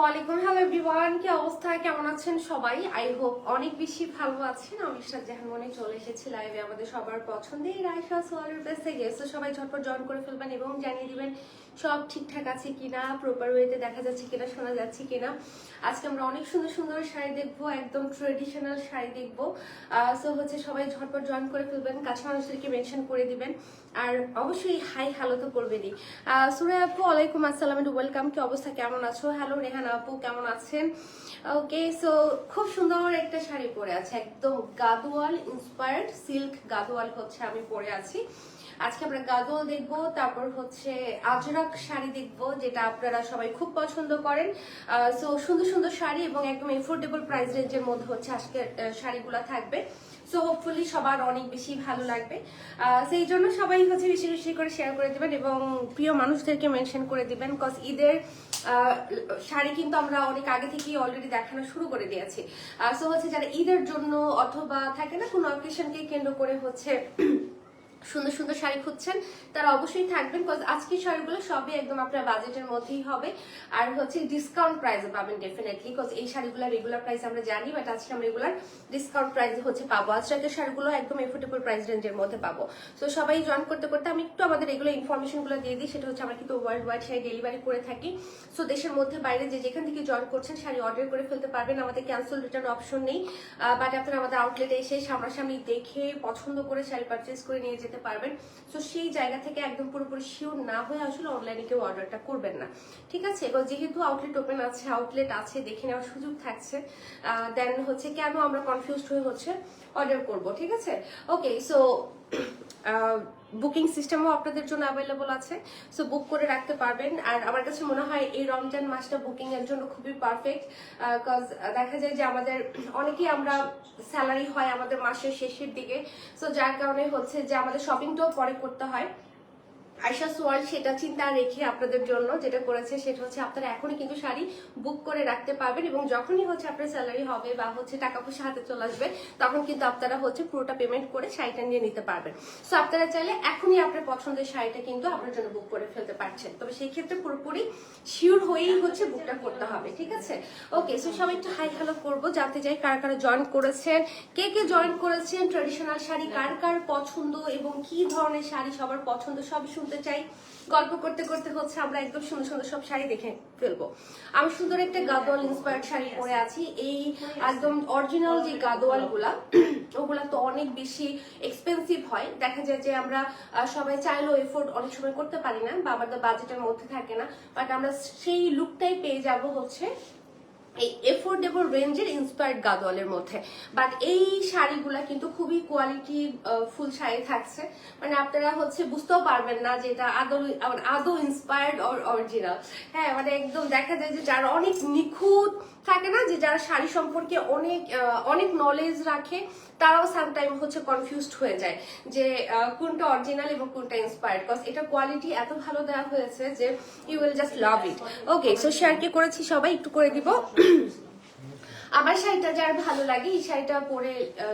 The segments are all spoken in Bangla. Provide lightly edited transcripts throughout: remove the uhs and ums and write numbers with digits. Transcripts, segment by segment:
ওয়ালাইকুম হ্যালো এভরিওয়ান, কি অবস্থা, কেমন আছেন সবাই? আই হোপ অনেক বেশি ভালো আছেন। আমি ইশরাত জাহান মনে চলে এসেছি লাইভে আমাদের সবার পছন্দের রাইসা সোয়ালের পেজে। গেছে সবাই ঝটপট জয়েন করে ফেলবেন এবং জানিয়ে দিবেন সব ঠিকঠাক আছে কিনা, প্রপার ওয়েতে দেখা যাচ্ছে কিনা, শোনা যাচ্ছে কিনা। আজকে আমরা অনেক সুন্দর সুন্দর শাড়ি দেখবো, একদম ট্রেডিশনাল শাড়ি দেখবো। সো হচ্ছে সবাই ঝটপট জয়েন করে ফেলবেন, কাছে মানুষদেরকে মেনশন করে দিবেন, আর অবশ্যই হাই হ্যালো তো করবেনই। সুরাই আপু ওয়ালাইকুম আসসালাম, ওয়েলকাম। কি অবস্থা, কেমন আছো? হ্যালো রেহানা আপু, কেমন আছেন? ওকে, সো খুব সুন্দর একটা শাড়ি পরে আছে, একদম গাদোয়াল ইন্সপায়ার্ড সিল্ক গাদোয়াল হচ্ছে আমি পরে আছি। আজকে আমরা গাদোয়াল দেখবো, তারপর হচ্ছে আজরাক শাড়ি দেখবো, যেটা আপনারা সবাই খুব পছন্দ করেন। সো সুন্দর সুন্দর শাড়ি এবং একদম এফোর্ডেবল প্রাইস রেঞ্জের মধ্যে হচ্ছে আজকে শাড়িগুলো থাকবে। সো হোপফুলি সবার অনেক বেশি ভালো লাগবে, সেই জন্য সবাই হচ্ছে বেশি বেশি করে শেয়ার করে দিবেন এবং প্রিয় মানুষদেরকে মেনশন করে দিবেন। কজ ঈদের শাড়ি কিন্তু আমরা অনেক আগে থেকেই অলরেডি দেখানো শুরু করে দিয়েছি। সো হচ্ছে যারা ঈদের জন্য অথবা থাকে না কোনো অকেশনকে কেন্দ্র করে হচ্ছে সুন্দর সুন্দর শাড়ি খুঁজছেন, তারা অবশ্যই থাকবেন। কজ আজকের শাড়িগুলো সবই একদম আপনার বাজেটের মধ্যেই হবে, আর হচ্ছে ডিসকাউন্ট প্রাইসে পাবেন ডেফিনেটলি। কজ এই শাড়িগুলো রেগুলার প্রাইস আমরা জানি, বাট আজকে আমরা রেগুলার ডিসকাউন্ট প্রাইসে হচ্ছে পাবো। আজকের শাড়িগুলো একদম এফোর্ডেবল প্রাইস রেঞ্জের মধ্যে পাবো। সো সবাই জয়েন করতে করতে আমি একটু আমাদের এগুলো ইনফরমেশনগুলো দিয়ে দিই। সেটা হচ্ছে আমরা কিন্তু ওয়ার্ল্ড ওয়াইড শাড়ি ডেলিভারি করে থাকি। সো দেশের মধ্যে বাইরে যে যেখান থেকে জয়েন করছেন শাড়ি অর্ডার করে ফেলতে পারবেন, আমাদের ক্যান্সেল রিটার্ন অপশন নেই। বাট আপনারা আমাদের আউটলেটে এসে সামনাসামনি দেখে পছন্দ করে শাড়ি পারচেস করে নিয়ে যেতে পারবেন। তো সেই জায়গা থেকে একদম পুরোপুরি শিওর না হয়ে আসলে অনলাইনে কেউ অর্ডারটা করবেন না, ঠিক আছে? এবার যেহেতু আউটলেট ওপেন আছে, আউটলেট আছে, দেখে নেওয়ার সুযোগ থাকছে, দেন হচ্ছে কেন আমরা কনফিউজড হয়ে হচ্ছে অর্ডার করব, ঠিক আছে? ওকে, সো বুকিং সিস্টেমও আপনাদের জন্য অ্যাভেলেবল আছে, সো বুক করে রাখতে পারবেন। আর আমার কাছে মনে হয় এই রমজান মাসটা বুকিং এর জন্য খুবই পারফেক্ট। কজ দেখা যায় যে আমাদের অনেকেই আমরা স্যালারি হয় আমাদের মাসের শেষের দিকে, সো যার কারণে হচ্ছে যে আমাদের শপিংটাও পরে করতে হয়। আয়শা সোয়াল সেটা চিন্তা রেখে আপনাদের জন্য যেটা করেছে সেটা হচ্ছে আপনারা এখনই কিন্তু শাড়ি বুক করে রাখতে পারবেন, এবং যখনই হচ্ছে আপনার স্যালারি হবে বা হচ্ছে টাকা পয়সা হাতে চলে আসবে তখন কিন্তু আপনারা হচ্ছে পুরোটা পেমেন্ট করে শাড়িটা নিয়ে নিতে পারবেন। সো আপনারা চাইলে এখনই আপনার পছন্দের শাড়িটা কিন্তু আপনার জন্য বুক করে ফেলতে পারছেন, তবে সেই ক্ষেত্রে পুরোপুরি শিওর হয়েই হচ্ছে বুকটা করতে হবে, ঠিক আছে? ওকে, সো সবাই একটু হাই হ্যালো করবো, জানতে চাই কারা কারা জয়েন করেছেন, কে কে জয়েন করেছেন, ট্রেডিশনাল শাড়ি কার কার পছন্দ এবং কি ধরনের শাড়ি সবার পছন্দ সবই শুনতে চাই। গল্প করতে করতে হচ্ছে আমরা একদম সুন্দর সুন্দর সব শাড়ি দেখে ফেলবো। আমি সুন্দর একটা গাদোয়াল ইন্সপায়ার্ড শাড়ি পরে আছি। এই একদম অরিজিনাল যে গাদোয়াল গুলা ওগুলা তো অনেক বেশি এক্সপেন্সিভ হয়, দেখা যায় যে আমরা সবাই চাইলেও এফোর্ড অনেক সময় করতে পারি না বা আমাদের বাজেটের মধ্যে থাকে না, বাট আমরা সেই লুকটাই পেয়ে যাব হচ্ছে এই এফোর্ডেবল রেঞ্জের ইন্সপায়ার্ড গাদোয়ালের মধ্যে। বাট এই শাড়িগুলা কিন্তু খুবই কোয়ালিটি ফুল শাড়ি থাকছে, মানে আপনারা হচ্ছে বুঝতেও পারবেন না যে এটা আদৌ ইন্সপায়ার্ড অর অরিজিনাল। হ্যাঁ, মানে একদম দেখা যায় যে যারা অনেক নিখুঁত থাকে না, যে যারা শাড়ি সম্পর্কে অনেক অনেক নলেজ রাখে, তারাও সামটাইম হচ্ছে কনফিউজড হয়ে যায় যে কোনটা অরিজিনাল এবং কোনটা ইন্সপায়ার্ড। কজ এটা কোয়ালিটি এত ভালো দেওয়া হয়েছে যে you will just love it. Okay, so share কে করেছি সবাই একটু করে দিব। আমার শাড়িটা যার ভালো লাগে এই শাড়িটা পরে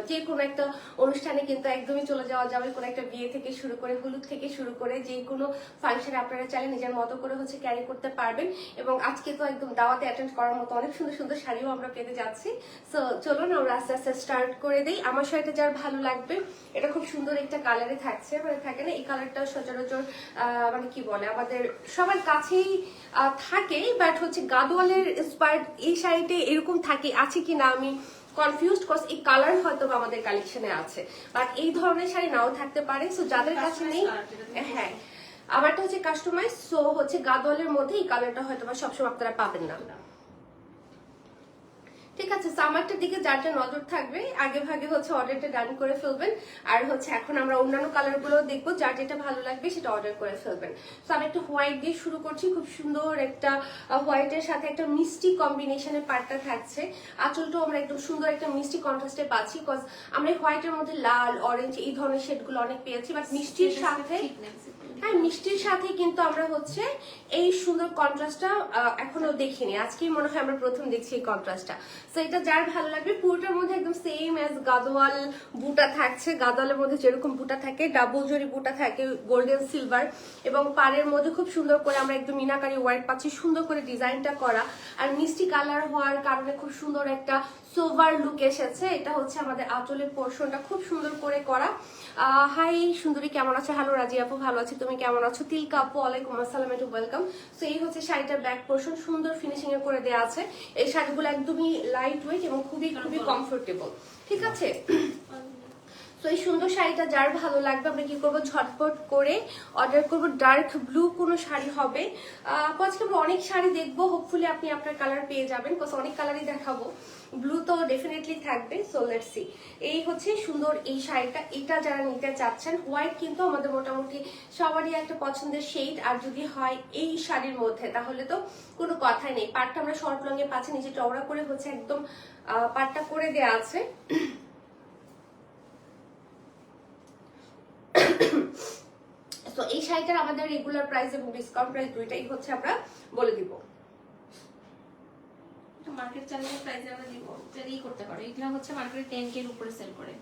যে কোনো একটা অনুষ্ঠানে কিন্তু একদমই চলে যাওয়া যাবে, কোনো একটা বিয়ে থেকে শুরু করে হলুদ থেকে শুরু করে যে কোনো ফাংশনে আপনারা চাইলে নিজের মতো করে হচ্ছে ক্যারি করতে পারবেন। এবং আজকে তো একদম দাওয়াতে অ্যাটেন্ড করার মতো অনেক সুন্দর সুন্দর শাড়িও আমরা পেতে যাচ্ছি। সো চলুন আমরা আস্তে আস্তে স্টার্ট করে দিই। আমার শাড়িটা যার ভালো লাগবে, এটা খুব সুন্দর একটা কালারে থাকছে, মানে থাকে না এই কালারটা সচরাচর মানে কি বলে আমাদের সবার কাছেই থাকে, বাট হচ্ছে গাদোয়ালের ইন্সপায়ার্ড এই শাড়িতে এরকম থাকে আছে কিনা আমি কনফিউজড। কজ এই কালার হয়তো আমাদের কালেকশনে আছে, বাট এই ধরনের শাড়ি নাও থাকতে পারে। সো যাদের কাছে নেই, হ্যাঁ আমারটা হচ্ছে কাস্টমাইজ, সো হচ্ছে গাদোয়ালের মধ্যে এই কালারটা হয়তো বা সবসময় আপনারা পাবেন না, ঠিক আছে? সামারটার দিকে যার যা নজর থাকবে আগে ভাগে হচ্ছে অর্ডারটা ডান করে ফেলবেন। আর হচ্ছে এখন আমরা অন্যান্য কালার গুলো দেখবো, যার যেটা ভালো লাগবে সেটা অর্ডার করে ফেলবেন। তো আমি একটা হোয়াইট দিয়ে শুরু করছি, খুব সুন্দর একটা হোয়াইটের সাথে একটা মিষ্টি কম্বিনেশনের পার্টটা থাকছে। আঁচলটাও আমরা একদম সুন্দর একটা মিষ্টি কন্ট্রাস্টে পাচ্ছি, কজ আমরা হোয়াইটের মধ্যে লাল অরেঞ্জ এই ধরনের শেডগুলো অনেক পেয়েছি, বাট মিষ্টির সাথে হ্যাঁ মিষ্টির সাথে কিন্তু আমরা হচ্ছে এই সুন্দর কন্ট্রাস্টটা এখনো দেখিনি, আজকেই মনে হয় আমরা প্রথম দেখছি এই কন্ট্রাস্টটা। তো এটা যার ভালো লাগবে, পুরোটার মধ্যে একদম সেম অ্যাজ গাদোয়াল বুটা থাকছে। গাদোয়ালের মধ্যে যেরকম বুটা থাকে, ডাবল জরি বুটা থাকে, গোল্ডেন সিলভার, এবং পাড়ের মধ্যে খুব সুন্দর করে আমরা একদম মিনাকারি ওয়ার্ক পাচ্ছি, সুন্দর করে ডিজাইনটা করা। আর মিষ্টি কালার হওয়ার কারণে খুব সুন্দর একটা সোভার লুক এসেছে। এটা হচ্ছে আমাদের আঁচলের পোর্শনটা খুব সুন্দর করে করা। হাই সুন্দরী, কেমন আছো? হ্যালো রাজি আপু, ভালো আছি, তুমি কেমন আছো? তিলকা আপু, ওয়ালাইকুম আসসালাম, একটু ওয়েলকাম। সো এই হচ্ছে শাড়িটার ব্যাক পোর্শন, সুন্দর ফিনিশিং এ করে দেওয়া আছে। এই শাড়িগুলো একদমই লাইট ওয়েট এবং খুবই খুবই কমফোর্টেবল, ঠিক আছে? তো এই সুন্দর শাড়িটা যার ভালো লাগবে আমরা কি করবো, ঝটপট করে অর্ডার করবো। ডার্ক ব্লু কোনো শাড়ি হবে। আজকে আমরা অনেক শাড়ি দেখবো, হোপফুলি আপনি আপনার কালার পেয়ে যাবেন, বিকজ অনেক কালারই দেখাবো। ব্লু তো ডেফিনেটলি থাকবে। So let's see. এই হচ্ছে সুন্দর এই শাড়িটা, এটা যারা নিতে চাচ্ছেন। হোয়াইট কিন্তু আমাদের মোটামুটি সবারই একটা পছন্দের শেড, আর যদি হয় এই শাড়ির মধ্যে তাহলে তো কোনো কথাই নেই। পাটটা আমরা শর্ট লং এ পাচ্ছি, নিচে চওড়া করে হচ্ছে একদম পাটটা করে দেওয়া আছে। তো এই শাড়িটার আমাদের রেগুলার প্রাইস এবং ডিসকাউন্ট প্রাইস দুইটাই হচ্ছে আমরা বলে দিব। মার্কেট চ্যালেঞ্জ প্রাইসে আমরা দিব, যেটাই করতে পারো। এগুলো হচ্ছে মার্কেটে 10K এর উপরে সেল করে।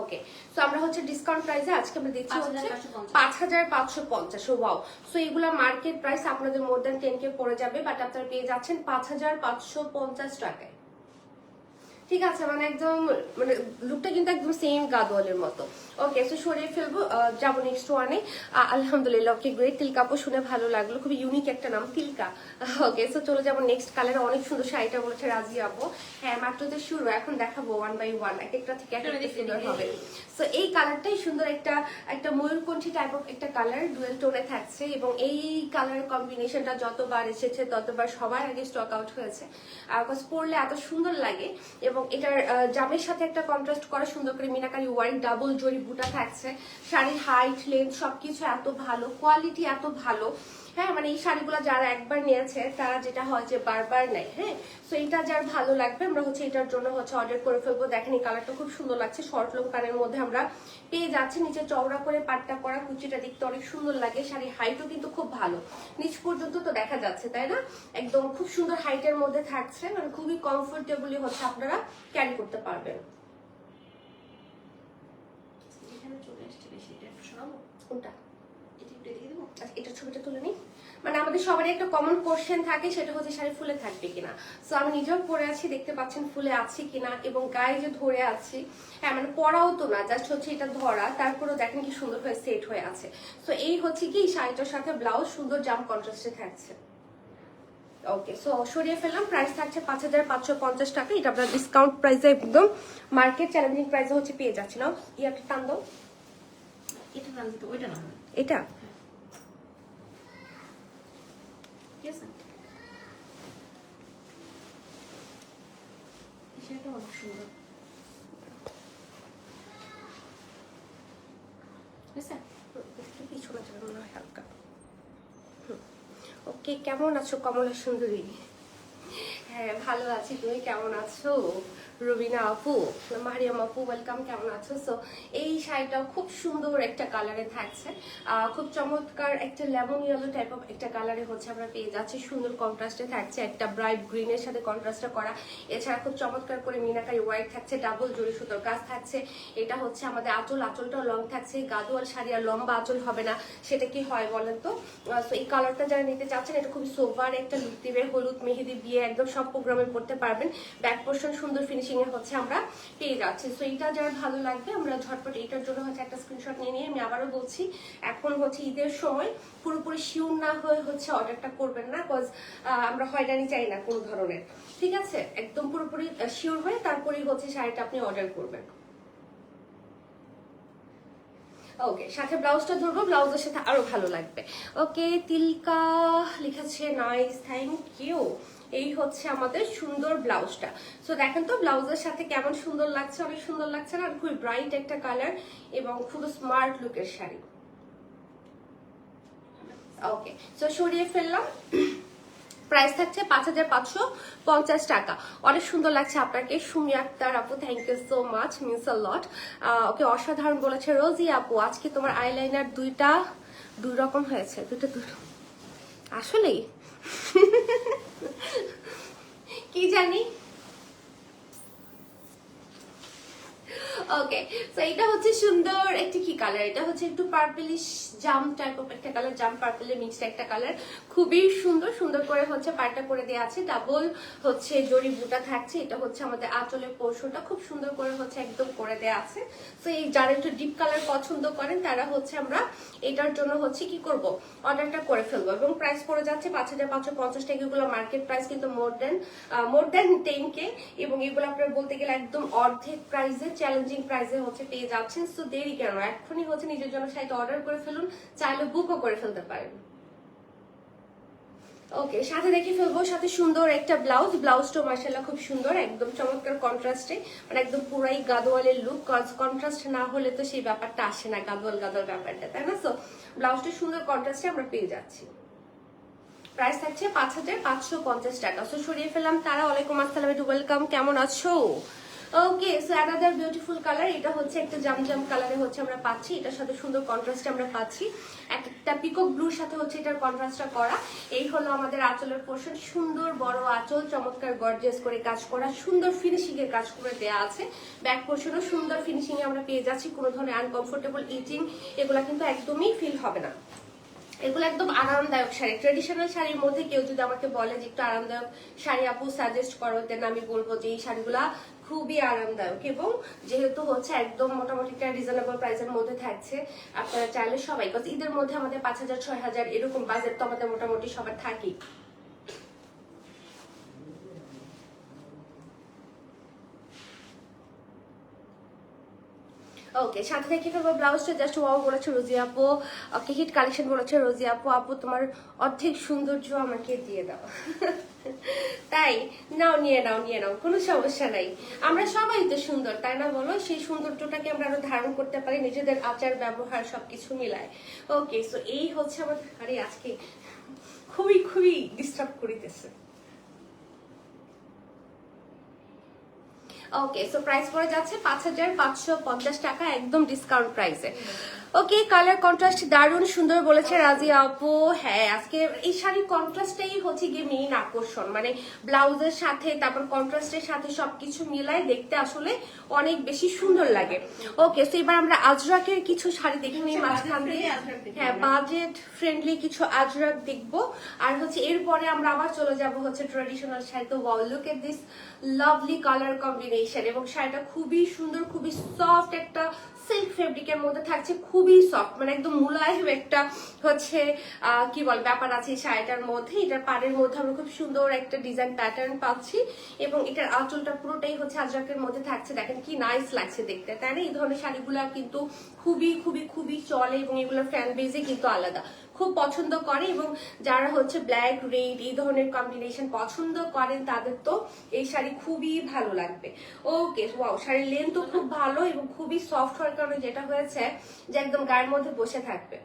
ওকে, সো আমরা হচ্ছে ডিসকাউন্ট প্রাইসে আজকে আমরা দিচ্ছি হচ্ছে 5550। ওয়াও। সো এগুলা মার্কেট প্রাইস আপনাদের মোর দ্যান 10K পড়ে যাবে, বাট আপনারা পেয়ে যাচ্ছেন 5550 টাকায়, ঠিক আছে? মানে একদম মানে লুকটা কিন্তু একদম সেম গাদোয়ালের মতো। ওকে, সো সরিয়ে ফেলবো, যাবো নেক্সট ওয়ানে। আলহামদুলিল্লাহ, ওকে গ্রেট। তিলকা আপু শুনে ভালো লাগলো, খুবই ইউনিক একটা নাম তিলকা। ওকে, সো চলে যাবো নেক্সট কালারে। অনেক সুন্দর শাড়িটা বলেছে রাজি আপু। হ্যাঁ, মাত্র তো শুরু, এখন দেখাবো ওয়ান বাই ওয়ান, এক একটা থেকে এক একটা সুন্দর হবে। সো এই কালারটাই সুন্দর, একটা ময়ূরকণ্ঠী টাইপ অফ একটা কালার, ডুয়েল টোনে থাকছে, এবং এই কালারের কম্বিনেশনটা যতবার এসেছে ততবার সবার আগে স্টক আউট হয়েছে, পরলে এত সুন্দর লাগে। এবং এটার জামের সাথে একটা কন্ট্রাস্ট করা সুন্দর করে মিনাকারি ওয়ার্ক, ডাবল জরি বুটা থাকছে। শাড়ির হাইট লেন্থ সবকিছু এত ভালো, কোয়ালিটি এত ভালো। হ্যাঁ, মানে এই শাড়িগুলো যারা একবার নিয়েছে তারা যেটা হয় যে বারবার নেয়। হ্যাঁ, সো এটা যার ভালো লাগবে আমরা হচ্ছে এটার জন্য হচ্ছে অর্ডার করে ফেলবো। দেখেন এই কালারটা খুব সুন্দর লাগছে, শর্ট লং প্যানের মধ্যে আমরা পেয়ে যাচ্ছি। নিচে চওড়া করে পাট্টা করা, কুচিটা দেখতে অনেক সুন্দর লাগে। শাড়ির হাইটও কিন্তু খুব ভালো, নিচ পর্যন্ত তো দেখা যাচ্ছে, তাই না? একদম খুব সুন্দর হাইটের মধ্যে থাকছে, মানে খুবই কমফোর্টেবলি হচ্ছে আপনারা ক্যারি করতে পারবেন। কোনটা? এটা ছবিটা তুলে নিই। মানে আমাদের সবারই একটা কমন কোশ্চেন থাকে, সেটা হচ্ছে শাড়ি ফুলে থাকবে কিনা। সো আমি নিজেও পরে আছি, দেখতে পাচ্ছেন ফুলে আছি কিনা, এবং গায়ে যে ধরে আছি, হ্যাঁ মানে পরাও তো না, জাস্ট হচ্ছে এটা ধরা, তারপরেও দেখেন কি সুন্দর হয়ে সেট হয়ে আছে। সো এই হচ্ছে কি শাড়িটার সাথে ব্লাউজ সুন্দর জাম কন্ট্রাস্টে থাকছে। ওকে, সো সরিয়ে ফেললাম। প্রাইস থাকছে 5550 টাকা। এটা আপনার ডিসকাউন্ট প্রাইসে একদম মার্কেট চ্যালেঞ্জিং প্রাইসে হচ্ছে পেয়ে যাচ্ছে না। একটা টান দাও, এটা টান দিতে, ওইটা না, এটা সেটা অনেক সুন্দর। পিছনে যাবে মনে হয় হালকা। ওকে, কেমন আছো কমলা সুন্দরী? হ্যাঁ ভালো আছি, তুমি কেমন আছো? রবিনা আপু, মারিয়াম আপু, ওয়েলকাম, কেমন আছো? সো এই শাড়িটা খুব সুন্দর একটা কালারে থাকছে, খুব চমৎকার একটা লেমন ইয়েলো টাইপ অফ একটা কালারে হচ্ছে আমরা পেয়ে যাচ্ছি। সুন্দর কন্ট্রাস্টে থাকছে, একটা ব্রাইট গ্রিনের সাথে কন্ট্রাস্টটা করা। এছাড়া খুব চমৎকার করে মিনাকারি ওয়ার্ক থাকছে, ডাবল জরি সুতোর কাজ থাকছে। এটা হচ্ছে আমাদের আঁচলটাও লং থাকছে। গাদোয়াল শাড়ি আর লম্বা আঁচল হবে না, সেটা কি হয় বলেন তো? সো এই কালারটা যারা নিতে চাচ্ছেন, এটা খুবই সোভার একটা লুক দিবে। হলুদ, মেহেদি, বিয়ে একদম সব প্রোগ্রামে পড়তে পারবেন। ব্যাক পোর্শন সুন্দর ফিনিশিং এ হচ্ছে আমরা পেয়ে যাচ্ছি। সো এটা যারা ভালো লাগবে আমরা ঝটপট এটার জন্য হচ্ছে একটা স্ক্রিনশট নিয়ে আমি আবারও বলছি, এখন হচ্ছে ঈদের সময় পুরোপুরি শিওর না হয়ে হচ্ছে অর্ডারটা করবেন না, বিকজ আমরা হয়রানি চাই না কোনো ধরনের, ঠিক আছে? একদম পুরোপুরি শিওর হয়ে তারপরেই হচ্ছে শাড়িটা আপনি অর্ডার করবেন। ওকে, সাথে ব্লাউজটা ধরবো, ব্লাউজের সাথে আরো ভালো লাগবে। ওকে, তিলকা লিখেছে নাইস, থ্যাংক ইউ। এই হচ্ছে আমাদের সুন্দর ব্লাউজটা। সো দেখেন তো ব্লাউজের সাথে কেমন সুন্দর লাগছে, অনেক সুন্দর লাগছে না? খুবই ব্রাইট একটা কালার এবং খুব স্মার্ট লুকের শাড়ি। ওকে, সো সরিয়ে ফেললাম। প্রাইস থাকছে 5550 টাকা। অনেক সুন্দর লাগছে আপনাকে সুমি আক্তার আপু, thank you so much, means a lot. Okay, অসাধারণ বলেছে রোজি আপু, আজকে তোমার আইলাইনার দুই রকম হয়েছে। দুটো আসলেই কি জানি, ওকে, তো এটা হচ্ছে সুন্দর একটি কি কালার, এটা হচ্ছে একটু পার্পলিশ জাম টাইপ অফ একটা কালার, জাম পার্পলের মিক্সড একটা কালার, খুবই সুন্দর সুন্দর করে হচ্ছে পাড়টা করে দেওয়া আছে, ডাবল হচ্ছে জরি বুটা থাকছে। এটা হচ্ছে আমাদের আঁচলের পোর্শনটা খুব সুন্দর করে হচ্ছে একদম করে দেওয়া আছে। তো এই যারা একটু ডিপ কালার পছন্দ করেন তারা হচ্ছে আমরা এটার জন্য হচ্ছে কি করব, অর্ডারটা করে ফেলবো। এবং প্রাইস পড়ে যাচ্ছে 5550 টাকা। এগুলো মার্কেট প্রাইস কিন্তু মোর দেন 10K, এবং এগুলো আপনারা বলতে গেলে একদম অর্ধেক প্রাইসে, চ্যালেঞ্জিং প্রাইসে হচ্ছে পেয়ে যাচ্ছেন। সো দেরি কেন, এখনই হচ্ছে নিজের জন্য সাইট অর্ডার করে ফেলুন, চাইলে বুকও করে ফেলতে পারেন। ওকে, সাথে দেখে ফেলবো সাথে সুন্দর একটা ব্লাউজ, ব্লাউজটা মাশাআল্লাহ খুব সুন্দর, একদম চমৎকার কন্ট্রাস্টে, মানে একদম পুরাই গাদোয়ালের লুক। কন্ট্রাস্ট না হলে তো সেই ব্যাপারটা আসে না, গাদোয়াল গাদোয়াল ব্যাপারটা, তাই না? সো ব্লাউজটা সুন্দর কন্ট্রাস্টে আমরা পেয়ে যাচ্ছি। প্রাইস থাকছে 5550 টাকা। সো সরিয়ে ফেললাম তারা। ওয়ালাইকুম আসসালাম, একটু ওয়েলকাম, কেমন আছো? ওকে, সো অ্যানাদার বিউটিফুল কালার, এটা হচ্ছে একটা জামজাম কালারে হচ্ছে আমরা পাচ্ছি, এটার সাথে সুন্দর কন্ট্রাস্টে আমরা পাচ্ছি, একটা পিকক ব্লুর সাথে হচ্ছে এটার কন্ট্রাস্টটা করা। এই হলো আমাদের আঁচলের পোর্শন, সুন্দর বড় আঁচল, চমৎকার গর্জিয়াস করে কাজ করা, সুন্দর ফিনিশিং এর কাজ করে দেওয়া আছে। ব্যাক পোর্শনও সুন্দর ফিনিশিং এ আমরা পেয়ে যাচ্ছি, কোনো ধরনের আনকমফোর্টেবল ইচিং এগুলা কিন্তু একদমই ফিল হবে না। এগুলো একদম আরামদায়ক শাড়ি। ট্রেডিশনাল শাড়ির মধ্যে কেউ যদি আমাকে বলে যে একটু আরামদায়ক শাড়ি আপু সাজেস্ট করো, দেন আমি বলবো যে এই শাড়িগুলা খুবই আরামদায়ক, এবং যেহেতু হচ্ছে একদম মোটামুটি একটা রিজনেবল প্রাইসের মধ্যে থাকছে, আপনারা চাইলে সবাই, বিকজ ঈদের মধ্যে আমাদের 5000 6000 এরকম বাজেট তো আমাদের মোটামুটি সবার থাকেই। ওকে, সাথে দেখে ফেলবো ব্লাউজটা, জাস্ট ওয়াও বলেছে রোজি আপু, ওকে হিট কালেকশন বলেছে রোজি আপু, আপু তোমার অর্ধেক সৌন্দর্য আমাকে দিয়ে দাও। তাই নাও, নিয়ে নাও, নিয়ে নাও, কোনো সমস্যা নাই, আমরা সবাই তো সুন্দর, তাই না বলো? সেই সৌন্দর্যটাকে আমরা আরো ধারণ করতে পারি নিজেদের আচার ব্যবহার সবকিছু মিলায়। ওকে, সো এই হচ্ছে আমাদের, আরে আজকে খুবই খুবই ডিস্টার্ব করিতেছে। ওকে, সো প্রাইস পড়ে যাচ্ছে 5550 টাকা, একদম ডিসকাউন্ট প্রাইসে। ওকে, কালার কন্ট্রাস্ট দারুণ সুন্দর বলেছে রাজিয়া আপু। হ্যাঁ, আজকে এই শাড়ির কন্ট্রাস্টটাই হচ্ছে গিয়ে মেইন আকর্ষণ, মানে ব্লাউজের সাথে তারপর কন্ট্রাস্টের সাথে সবকিছু মিলায় দেখতে আসলে অনেক বেশি সুন্দর লাগে। ওকে, সো এবার আমরা আজরাকের কিছু শাড়ি দেখে নিই মাঝখান দিয়ে। হ্যাঁ, বাজেট ফ্রেন্ডলি কিছু আজরাক দেখবো, আর হচ্ছে এরপরে আমরা আবার চলে যাব হচ্ছে ট্রেডিশনাল শাড়ি। তো wow, look at this lovely colour combination, এবং শাড়িটা খুবই সুন্দর, খুবই সফট একটা সিল্ক ফেব্রিকের মধ্যে থাকছে, খুবই সফট, মানে একদম মুলায়ম একটা হচ্ছে কি বল ব্যাপার আছে এই শাড়িটার মধ্যে। এটার পাড়ের মধ্যে আমরা খুব সুন্দর একটা ডিজাইন প্যাটার্ন পাচ্ছি, এবং এটার আঁচলটা পুরোটাই হচ্ছে আজরাকের মধ্যে থাকছে। দেখেন কি নাইস লাগছে দেখতে, তাই না? এই ধরনের শাড়িগুলা কিন্তু খুবই খুবই খুবই চলে, এবং এগুলোর ফ্যান বেজে কিন্তু আলাদা, খুব পছন্দ করে, এবং যারা হচ্ছে ব্ল্যাক রেড এই ধরনের কম্বিনেশন পছন্দ করেন তাদের তো এই শাড়ি খুবই ভালো লাগবে। ওকে, ওয়াও, শাড়ির লেন্থও খুব ভালো এবং খুবই সফট হওয়ার কারণে যেটা হয়েছে যে একদম গায়ের মধ্যে বসে থাকবে।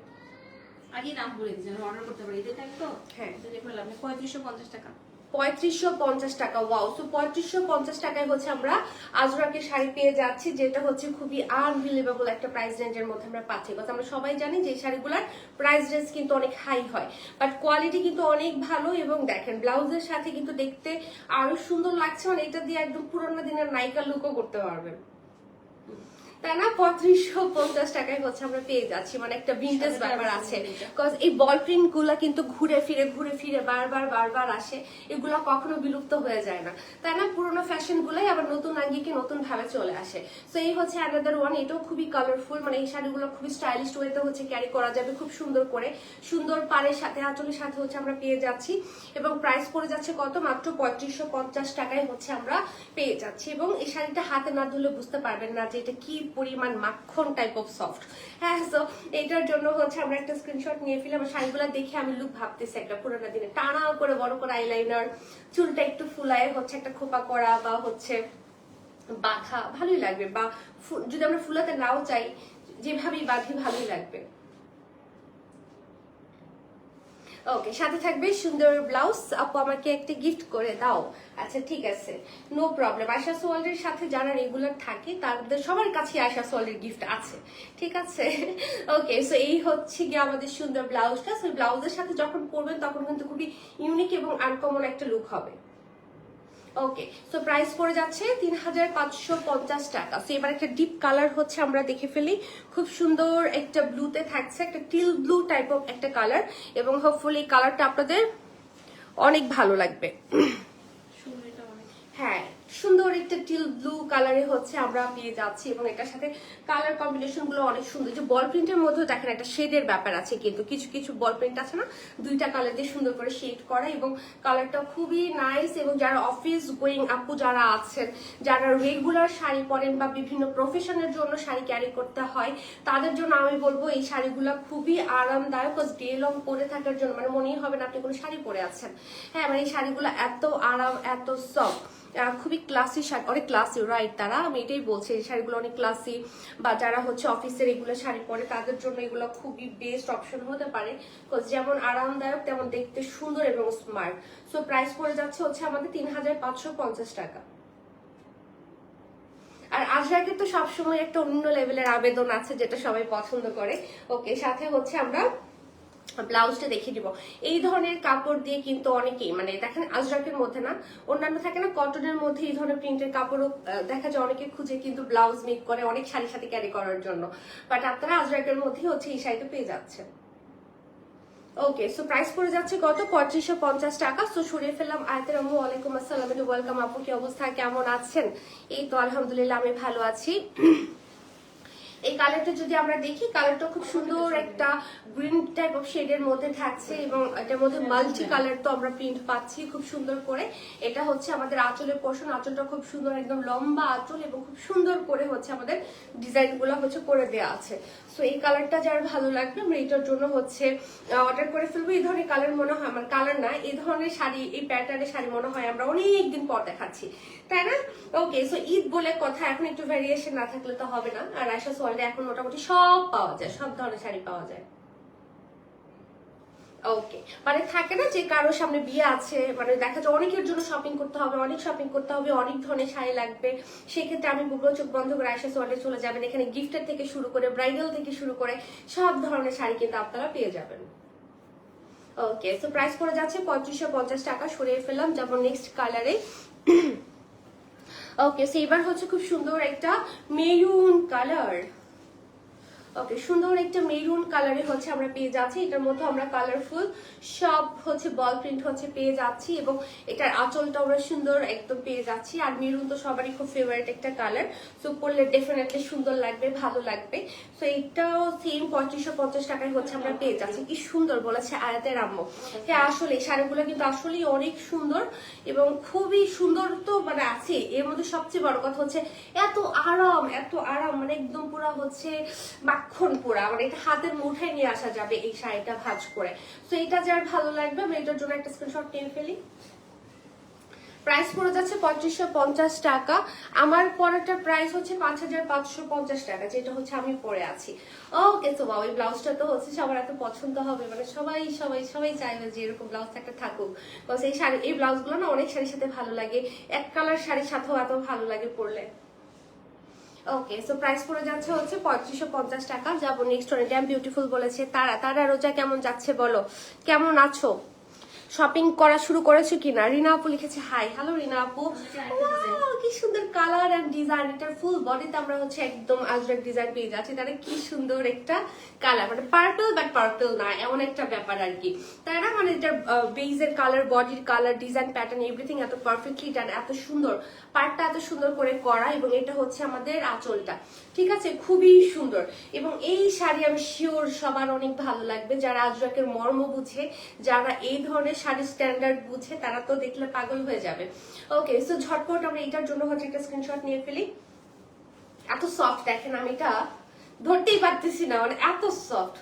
আগে নাম বলে দিয়েছেন, অর্ডার করতে পারি, এতে থাকতো। হ্যাঁ, দেখে ফেললাম 3550 টাকা। 3550 টাকা, ওয়াও। সো 3550 টাকায় হচ্ছে আমরা আজরাকের শাড়ি পেয়ে যাচ্ছি, যেটা হচ্ছে খুবই আনবিলিভেবল একটা প্রাইস রেঞ্জের মধ্যে আমরা পাচ্ছি। বিকজ আমরা সবাই জানি যে এই শাড়িগুলোর প্রাইস রেঞ্জ কিন্তু অনেক হাই হয়, বাট কোয়ালিটি কিন্তু অনেক ভালো। এবং দেখেন ব্লাউজের সাথে কিন্তু দেখতে আরো সুন্দর লাগছে, মানে এটা দিয়ে একদম পুরোনো দিনের নায়িকা লুকও করতে পারবেন, তাই না? 3550 টাকায় হচ্ছে আমরা পেয়ে যাচ্ছি, মানে একটা ভিন্টেজ ব্যাপার আছে। বিকজ এই বল প্রিন্ট গুলা কিন্তু ঘুরে ফিরে বারবার আসে, এগুলা কখনো বিলুপ্ত হয়ে যায় না, তাই না? পুরোনো ফ্যাশন গুলাই আবার নতুন আঙ্গিকে নতুন ভাবে চলে আসে। সো এই হচ্ছে অ্যানাদার ওয়ান, এটাও খুবই কালারফুল, মানে এই শাড়িগুলো খুবই স্টাইলিশ ওয়েতে হচ্ছে ক্যারি করা যাবে খুব সুন্দর করে, সুন্দর পাড়ের সাথে আঁচলের সাথে হচ্ছে আমরা পেয়ে যাচ্ছি, এবং প্রাইস পড়ে যাচ্ছে কত, মাত্র 3550 টাকায় হচ্ছে আমরা পেয়ে যাচ্ছি। এবং এই শাড়িটা হাতে না ধুলে বুঝতে পারবেন না যে এটা কি পরিমাণ মাখন টাইপ অফ সফট। হ্যাঁ, সো এটার জন্য হচ্ছে আমরা একটা স্ক্রিনশট নিয়ে ফেলাম। শাড়িগুলো দেখে আমি লুক ভাবতেছি একটা পুরোনো দিনে, টানা করে বড় করে আইলাইনার, চুলটা একটু ফুলায় হচ্ছে একটা খোপা করা বা হচ্ছে বাঁধা, ভালোই লাগবে। বা যদি আমরা ফুলাতে নাও চাই, যেভাবেই বাঁধি ভালোই লাগবে। ওকে, সাথে থাকবে সুন্দর ব্লাউজ। আপু আমাকে একটা গিফট করে দাও। আচ্ছা ঠিক আছে, নো প্রবলেম। আশা সোয়ালের সাথে যারা রেগুলার থাকে তাদের সবার কাছে আশা সোয়ালের গিফট আছে, ঠিক আছে? ওকে, সো এই হচ্ছে গিয়ে আমাদের সুন্দর ব্লাউজটা। সো ব্লাউজের সাথে যখন পরবেন তখন কিন্তু খুবই ইউনিক এবং আনকমন একটা লুক হবে। ওকে, সো প্রাইস পড়ে যাচ্ছে ৩৫৫০ টাকা। সো এবার একটা ডিপ কালার হচ্ছে আমরা দেখে ফেলি, খুব সুন্দর একটা ব্লুতে থাকছে, একটা টিল ব্লু টাইপ অফ একটা কালার, এবং হোপফুলি কালারটা আপনাদের অনেক ভালো লাগবে। হ্যাঁ, সুন্দর একটা টিল ব্লু কালারে হচ্ছে আমরা পেয়ে যাচ্ছি, এবং এটার সাথে কালার কম্বিনেশন গুলো অনেক সুন্দর। যে বল প্রিন্টের মধ্যে দেখেন একটা শেডের ব্যাপার আছে, কিন্তু কিছু কিছু বল প্রিন্ট আছে না, দুইটা কালার দিয়ে সুন্দর করে শেড করা, এবং কালারটা খুবই নাইস। এবং যারা অফিস গোয়িং আপু যারা আছেন, যারা রেগুলার শাড়ি পরেন বা বিভিন্ন প্রফেশনের জন্য শাড়ি ক্যারি করতে হয়, তাদের জন্য আমি বলবো এই শাড়িগুলো খুবই আরামদায়ক। ডে লং পরে থাকার জন্য মানে মনেই হবে না আপনি কোনো শাড়ি পরে আছেন। হ্যাঁ, মানে এই শাড়িগুলো এত আরাম, এত সফট, খুবই ক্লাসি শাড়ি, অনেক ক্লাসি, রাইট? তারা, আমি এটাই বলছি, এই শাড়িগুলো অনেক ক্লাসি, বা যারা হচ্ছে অফিসের এগুলো শাড়ি পরে তাদের জন্য এগুলো খুবই বেস্ট অপশন হতে পারে। যেমন আরামদায়ক তেমন দেখতে সুন্দর এবং স্মার্ট। সো প্রাইস পড়ে যাচ্ছে হচ্ছে আমাদের ৩৫৫০ টাকা। আর আজরাকের তো সবসময় একটা অন্য লেভেলের আবেদন আছে, যেটা সবাই পছন্দ করে। ওকে, সাথে হচ্ছে আমরা ব্লাউজটা দেখিয়ে দিব। এই ধরনের কাপড় দিয়ে কিন্তু অনেকেই, মানে দেখেন আজরাকের মধ্যে না, অন্যান্য থাকে না কটনের মধ্যে এই ধরনের প্রিন্টের কাপড়ও দেখা যায় অনেকে খুঁজে কিন্তু ব্লাউজ মেক করে অনেক শাড়ির সাথে ক্যারি করার জন্য, বাট আপনারা আজরাকের মধ্যে হচ্ছে এই শাড়িটা পেয়ে যাচ্ছেন। ওকে, সো প্রাইস পড়ে যাচ্ছে কত? ৩৫৫০ টাকা। সো সরিয়ে ফেললাম আয়াতের আম্মু। ওয়ালাইকুম আসসালাম, ওয়েলকাম আপু, কি অবস্থা, কেমন আছেন? এই তো আলহামদুলিল্লাহ আমি ভালো আছি। এই কালারটা যদি আমরা দেখি, কালারটা খুব সুন্দর একটা গ্রিন টাইপ অফ শেডের মধ্যে থাকছে, এবং এটার মধ্যে মাল্টি কালার তো আমরা প্রিন্ট পাচ্ছি খুব সুন্দর করে। এটা হচ্ছে আমাদের আঁচলের পোর্শন, আঁচলটা খুব সুন্দর, একদম লম্বা আঁচল, এবং খুব সুন্দর করে হচ্ছে আমাদের ডিজাইন গুলো হচ্ছে করে দেওয়া আছে। সো এই কালারটা যার ভালো লাগবে আমরা এটার জন্য হচ্ছে অর্ডার করে ফেলবো। এই ধরনের কালার মনে হয়, আমার কালার না, এই ধরনের শাড়ি, এই প্যাটার্নের শাড়ি মনে হয় আমরা অনেকদিন পর দেখাচ্ছি, তাই না? ওকে, সো ঈদ বলে কথা, এখন একটু ভ্যারিয়েশন না থাকলে তো হবে না। আর আয়শা সোয়ালে এখন মোটামুটি সব পাওয়া যায়, সব ধরনের শাড়ি পাওয়া যায়। ওকে, মানে থাকে না যে কারো সামনে বিয়ে আছে, মানে দেখা যায় অনেকের জন্য শপিং করতে হবে, অনেক শপিং করতে হবে, অনেক ধরনের শাড়ি লাগবে, সেক্ষেত্রে আমি বলবো চোখ বন্ধ করে আয়শা সোয়ালে চলে যাবেন। এখানে গিফটের থেকে শুরু করে ব্রাইডাল থেকে শুরু করে সব ধরনের শাড়ি কিন্তু আপনারা পেয়ে যাবেন। ওকে, সো প্রাইস পড়ে যাচ্ছে ৩৫৫০ টাকা। সরিয়ে ফেললাম, যেমন নেক্সট কালারে। ওকে, সো এবার হচ্ছে খুব সুন্দর একটা মেরুন কালার। ওকে, সুন্দর একটা মেরুন কালারে হচ্ছে আমরা পেয়ে যাচ্ছি। এটার মধ্যে আমরা কালারফুল সব হচ্ছে বল প্রিন্ট হচ্ছে পেয়ে যাচ্ছি, এবং এটার আঁচলটা আমরা সুন্দর একদম পেয়ে যাচ্ছি। আর মেরুন তো সবারই খুব ফেভারিট একটা কালার, সো পরলে ডেফিনেটলি সুন্দর লাগবে, ভালো লাগবে। সো এইটাও সেম ৩৫৫০ টাকায় হচ্ছে আমরা পেয়ে যাচ্ছি। কি সুন্দর বলেছে আয়াতের আম্মু। হ্যাঁ, আসলে এই শাড়িগুলো কিন্তু আসলেই অনেক সুন্দর, এবং খুবই সুন্দর তো মানে আছে। এর মধ্যে সবচেয়ে বড় কথা হচ্ছে এত আরাম, এত আরাম, মানে একদম পুরা হচ্ছে মাখন পুরা, মানে এটা হাতের মুঠে নিয়ে আসা যাবে এই শাড়িটা ভাঁজ করে। তো এটা যার ভালো লাগবে আমি এটার জন্য একটা স্ক্রিনশট নিয়ে ফেলি। প্রাইস পড়ে যাচ্ছে ৩৫৫০ টাকা। আমার পরেরটার প্রাইস হচ্ছে ৫৫৫০ টাকা, যেটা হচ্ছে আমি পরে আছি। ওকে, তো বাবা, এই ব্লাউজটা তো হচ্ছে সবার এত পছন্দ হবে, মানে সবাই সবাই সবাই চাইবে যে এরকম ব্লাউজ একটা থাকুক। বিকজ এই শাড়ি, এই ব্লাউজগুলো না অনেক শাড়ির সাথে ভালো লাগে, এক কালার শাড়ির সাথেও এত ভালো লাগে পরলে। ওকে, সো প্রাইস পড়ে যাচ্ছে হচ্ছে ৩৫৫০ টাকা। যাবো নেক্সট ওয়ান। ড্যাম বিউটিফুল বলেছে তারা। তারা রোজা কেমন যাচ্ছে বলো, কেমন আছো, শপিং করা শুরু করেছো কিনা? রিনা আপু লিখেছে হাই। হ্যালো রিনা আপু, কি সুন্দর কালার এন্ড ডিজাইন। এটার ফুল বডিতে আমরা হচ্ছে একদম আজরাক ডিজাইন পেয়ে যাচ্ছি। তাহলে কি সুন্দর একটা কালার, মানে পার্পল বাট পার্পল না, এমন একটা ব্যাপার আর কি, তাই না? মানে এটার বেজের কালার, বডির কালার, ডিজাইন প্যাটার্ন, এভরিথিং এত পারফেক্টলি ডান, এত সুন্দর, পার্টটা এত সুন্দর করে করা, এবং এটা হচ্ছে আমাদের আঁচলটা, ঠিক আছে, খুবই সুন্দর। এবং এই শাড়ি আমি শিওর সবার অনেক ভালো লাগবে, যারা আজরাকের মর্ম বুঝে, যারা এই ধরনের শাড়ির স্ট্যান্ডার্ড বুঝে, তারা তো দেখলে পাগল হয়ে যাবে। ওকে, সো ঝটপট আমরা এটার জন্য হচ্ছে একটা স্ক্রিনশট নিয়ে ফেলি। এত সফট, দেখেন আমি এটা ধরতেই পারতেছি না, মানে এত সফট।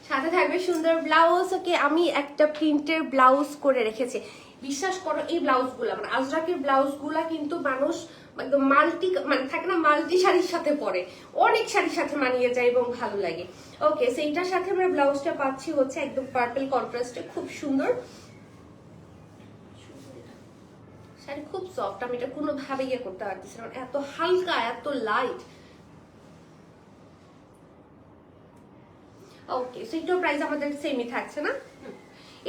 সাথে থাকবে সুন্দর ব্লাউজ। ওকে, আমি একটা প্রিন্টের ব্লাউজ করে রেখেছি। বিশ্বাস করো এই ব্লাউজ গুলা, মানে আজরাকের ব্লাউজ গুলা কিন্তু মানুষ একদম মাল্টি, মানে থাকে না মাল্টি শাড়ির সাথে পরে, অনেক শাড়ির সাথে মানিয়ে যায় এবং ভালো লাগে। ওকে, সেইটার সাথে আমরা ব্লাউজটা পাচ্ছি হচ্ছে একদম পার্পল কন্ট্রাস্টে, খুব সুন্দর শাড়ি, খুব সফট। আমি এটা কোনোভাবে ইয়ে করতে পারতেছি না, এত হালকা, এত লাইট। ওকে, সো এটার প্রাইস আমাদের সেমই থাকছে না?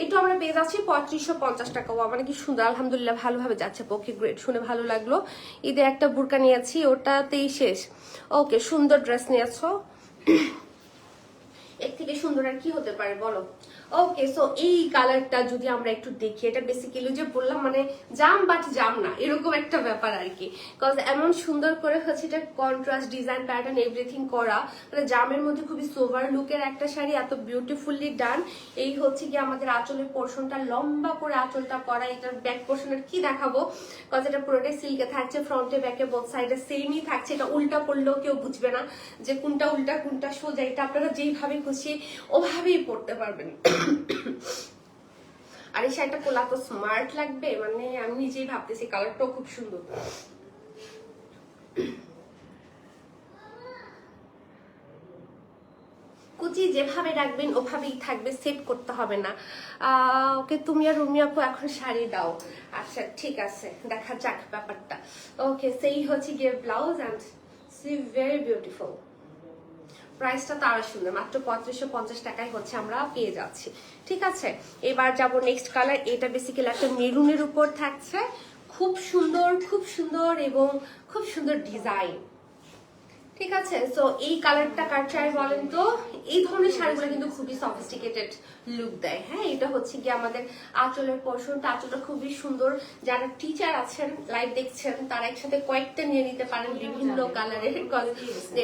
একটু আমরা পেয়ে যাচ্ছি 3550 টাকা। ও মানে কি সুন্দর, আলহামদুলিল্লাহ ভালোভাবে যাচ্ছে। ওকে গ্রেট, শুনে ভালো লাগলো। ঈদে একটা বুরকা নিয়েছি, ওটাতেই শেষ। ওকে, সুন্দর ড্রেস নিয়েছো। এর থেকে সুন্দর আর কি হতে পারে বলো? ওকে, সো এই কালারটা যদি আমরা একটু দেখি, এটা বেসিক্যালি যে বললাম মানে জাম বাট জাম না, এরকম একটা ব্যাপার আর কি। কজ এমন সুন্দর করে হচ্ছে এটা কন্ট্রাস্ট ডিজাইন প্যাটার্ন এভরিথিং করা, মানে জামের মধ্যে খুবই সোভার লুকের একটা শাড়ি, এত বিউটিফুলি ডান। এই হচ্ছে কি আমাদের আঁচলের পোর্শনটা লম্বা করে আঁচলটা করা। এটার ব্যাক পোর্শনের কি দেখাবো, কজ এটা পুরোটাই সিল্কে থাকছে, ফ্রন্টে ব্যাকে বোথ সাইডে সেমই থাকছে। এটা উল্টা পড়লেও কেউ বুঝবে না যে কোনটা উল্টা কোনটা সোজা, এটা আপনারা যেইভাবে খুশি ওভাবেই পড়তে পারবেন। আর এই শাড়িটা পরলে এত স্মার্ট লাগবে, মানে আমি নিজেই ভাবতেছি। কালারটাও খুব সুন্দর। কুচি যেভাবে রাখবেন ওভাবেই থাকবে, সেট করতে হবে না। ওকে, তুমি আর রুমি আপু এখন শাড়ি দাও। আচ্ছা ঠিক আছে, দেখা যাক ব্যাপারটা। ওকে, সেই হচ্ছে গিয়ে blouse and see very beautiful. প্রাইসটা তো আরো সুন্দর, মাত্র 3550 টাকায় হচ্ছে আমরা পেয়ে যাচ্ছি। ঠিক আছে, এবার যাব নেক্সট কালার। এটা বেসিক্যালি একটা মেরুনের উপর থাকছে, খুব সুন্দর, খুব সুন্দর এবং খুব সুন্দর ডিজাইন। ঠিক আছে, সো এই কালারটা কার চাই বলেন তো? এই ধরনের শাড়িগুলো কিন্তু খুবই সফিস্টিকেটেড লুক দেয়। হ্যাঁ, এটা হচ্ছে কি আমাদের আঁচলের পোর্শনটা, আঁচলটা খুবই সুন্দর। যারা টিচার আছেন, লাইভ দেখছেন, তারা একসাথে কয়েকটা নিয়ে নিতে পারেন বিভিন্ন কালারের।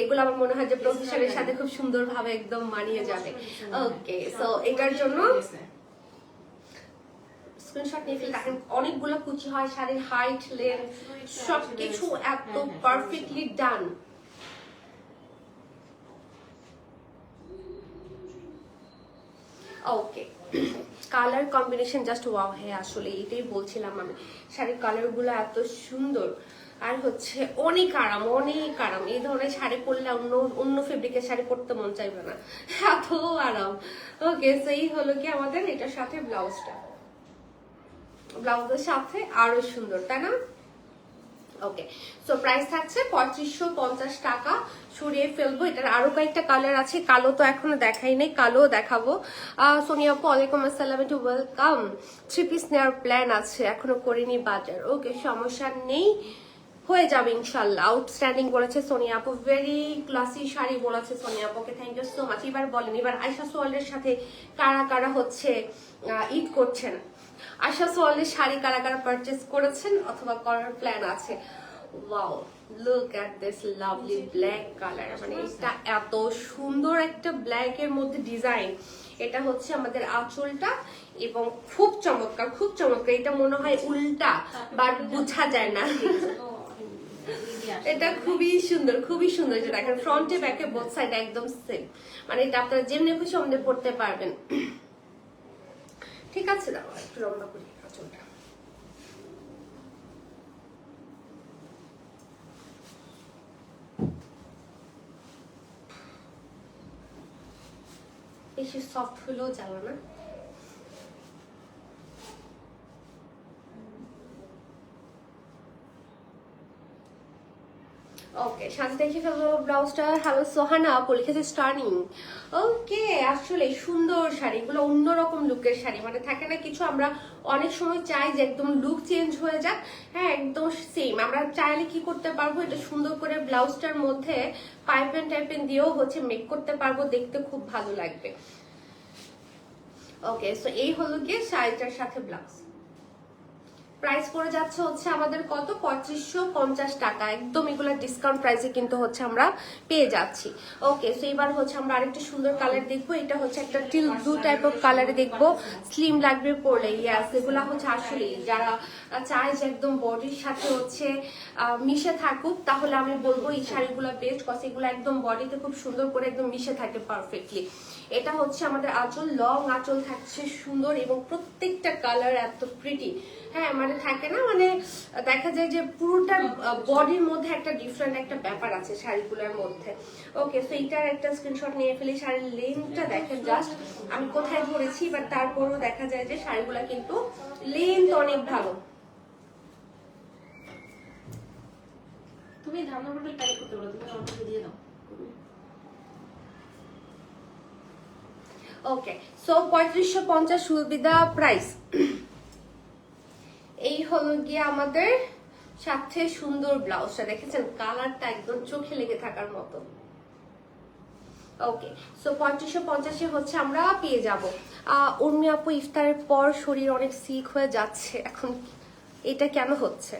এগুলো আমার মনে হয় যে প্রফেশনের সাথে খুব সুন্দরভাবে একদম মানিয়ে যাবে। ওকে, সো এটার জন্য স্ক্রিনশট নিয়ে ফেলে দেখেন, অনেকগুলো কুচি হয়, শাড়ির হাইট লেন্থ সবকিছু এত পারফেক্টলি ডান। ওকে, কালার কম্বিনেশন জাস্ট ওয়াও। হ্যাঁ, আসলে এটাই বলছিলাম আমি, শাড়ির কালার গুলো এত সুন্দর আর হচ্ছে অনেক আরাম, অনেক আরাম। এই ধরনের শাড়ি পরলে অন্য অন্য ফেব্রিকের শাড়ি পরতে মন চাইবে না, এত আরাম। ওকে, সেই হলো কি আমাদের এটার সাথে ব্লাউজটা, ব্লাউজের সাথে আরো সুন্দর, তাই না? ওকে, সো প্রাইস থাকছে 3550 টাকা। সরিয়ে ফেলবো। এটার আরো কয়েকটা কালার আছে, কালো তো এখনো দেখাই নাই, কালো দেখাবো। সোনিয়া আপু ওয়ালাইকুম আসসালাম, টু ওয়েলকাম। 3 পিস নেওয়ার প্ল্যান আছে, এখনো করিনি বাজার। ওকে, সমস্যা নেই, হয়ে যাবে ইনশাল্লাহ। আউটস্ট্যান্ডিং বলেছে সোনিয়া আপু, ভেরি ক্লাসি শাড়ি বলেছে সোনিয়া আপুকে, থ্যাংক ইউ সো মাচ। এবার বলেন, এবার আয়শা সোয়ালের সাথে কারা কারা হচ্ছে ঈদ করছেন? আশা সোয়ালের শাড়ি কারা কারা পারচেজ করেছেন অথবা করার প্ল্যান আছে? Wow, look at this lovely black colour, মানে এটা এত সুন্দর একটা ব্ল্যাক এর মধ্যে ডিজাইন। এটা হচ্ছে আমাদের আঁচলটা এবং খুব চমৎকার, খুব চমৎকার। এটা মনে হয় উল্টা, বাট বোঝা যায় না। এটা খুবই সুন্দর, খুবই সুন্দর। যে দেখেন ফ্রন্টে ব্যাকে বোথ সাইড একদম সেম, মানে এটা আপনারা যেমনি খুশি অমনি পড়তে পারবেন। ঠিক আছে, দাও একটু লম্বা করি আঁচলটা। বেশি সফট হলেও জ্বালা না। ওকে, সাথে দেখে ফেলবো ব্লাউজটা। হ্যালো সোহানা আপু লিখেছে স্টার্নিং। ওকে, আসলে সুন্দর শাড়ি, এগুলো অন্যরকম লুকের শাড়ি। মানে থাকে না কিছু, আমরা অনেক সময় চাই যে একদম লুক চেঞ্জ হয়ে যাক। হ্যাঁ, একদম সেম আমরা চাইলে কি করতে পারবো, এটা সুন্দর করে ব্লাউজটার মধ্যে পাইপেন টাইপেন দিয়েও হচ্ছে মেক করতে পারবো, দেখতে খুব ভালো লাগবে। ওকে, সো এই হলো গিয়ে শাড়িটার সাথে ব্লাউজ। প্রাইস পড়ে যাচ্ছে হচ্ছে আমাদের কত, 3550 টাকা। একদম এগুলো ডিসকাউন্ট প্রাইসে কিন্তু হচ্ছে আমরা পেয়ে যাচ্ছি। ওকে, সো এবার হচ্ছে আমরা আরেকটা সুন্দর কালার দেখবো। এটা হচ্ছে একটা টিল ব্লু টাইপ অফ কালারে দেখবো, স্লিম লাগবে পরলে। ইয়াস, এগুলা হচ্ছে আসলে যারা চায় যে একদম বডির সাথে হচ্ছে মিশে থাকুক, তাহলে আমি বলবো এই শাড়িগুলো বেস্ট। কজ এগুলো একদম বডিতে খুব সুন্দর করে একদম মিশে থাকে পারফেক্টলি। এটা হচ্ছে আমাদের আঁচল, লং আঁচল থাকছে সুন্দর এবং প্রত্যেকটা কালার এত প্রিটি। হ্যাঁ, মানে থাকে না, মানে দেখা যায় যে পুরোটা বডির মধ্যে একটা ডিফারেন্ট একটা ব্যাপার আছে শাড়িগুলোর মধ্যে। ওকে, সো এইটার একটা স্ক্রিনশট নিয়ে ফেলি। শাড়ির লেন্থটা দেখেন জাস্ট, আমি কোথায় ধরেছি, বাট তারপরও দেখা যায় যে শাড়িগুলো কিন্তু লেন্থ অনেক ভালো। তুমি ধারণা করতে টাইপ করতে পারো, তুমি অর্ডার দিয়ে দাও। ওকে, so 3550 will be the price. এই হলো গিয়ে আমাদের সাথে সুন্দর ব্লাউজটা, দেখেছেন কালারটা একদম চোখে লেগে থাকার মতো। ওকে, সো 3550 হচ্ছে আমরা পেয়ে যাব। উর্মি আপু, ইফতারের পর শরীর অনেক সিক হয়ে যাচ্ছে, এখন এটা কেন হচ্ছে?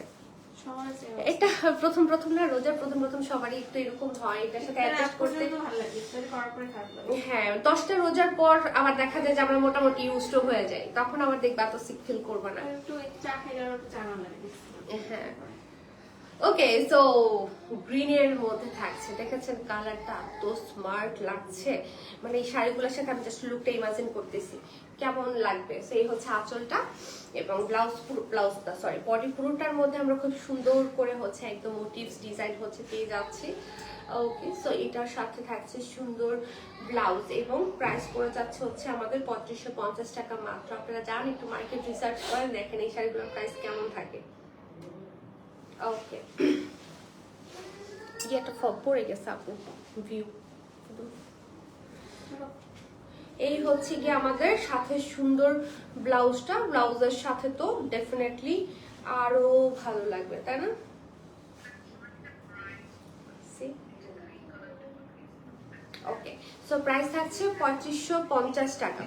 এটা প্রথম না, রোজার প্রথম সবারই একটু এরকম হয়, এটার সাথে অ্যাডজাস্ট করতে ভালো লাগে, ইফতারি করার পরে খারাপ লাগে। হ্যাঁ, 10টা রোজার পর আবার দেখা যায় যে আমরা মোটামুটি ইউজড হয়ে যাই, তখন আবার দেখবা এত সিক ফিল করবে না। একটু চা খাইলে একটু চা না লাগে। হ্যাঁ, ওকে, সো গ্রিনের মধ্যে থাকছে, দেখেছেন কালারটা এত স্মার্ট লাগছে, মানে এই শাড়িগুলোর সাথে আমি জাস্ট লুকটা ইমাজিন করতেছি কেমন লাগবে। সেই হচ্ছে আঁচলটা এবং ব্লাউজটা সরি বডি পুরোটার মধ্যে আমরা খুব সুন্দর করে হচ্ছে একদম মোটিভস ডিজাইন হচ্ছে পেয়ে যাচ্ছি। ওকে, সো এটার সাথে থাকছে সুন্দর ব্লাউজ এবং প্রাইস পড়ে যাচ্ছে হচ্ছে আমাদের 3550 টাকা মাত্র। আপনারা যান একটু মার্কেট রিসার্চ করেন, দেখেন এই শাড়িগুলোর প্রাইস কেমন থাকে। ওকে, একটা পড়ে গেছে আপু ভিউ। এই হচ্ছে গিয়ে আমাদের সাথে সুন্দর ব্লাউজটা, ব্লাউজের সাথে তো ডেফিনেটলি আরো ভালো লাগবে, তাই না? ওকে, সো প্রাইস থাকছে 3550 টাকা।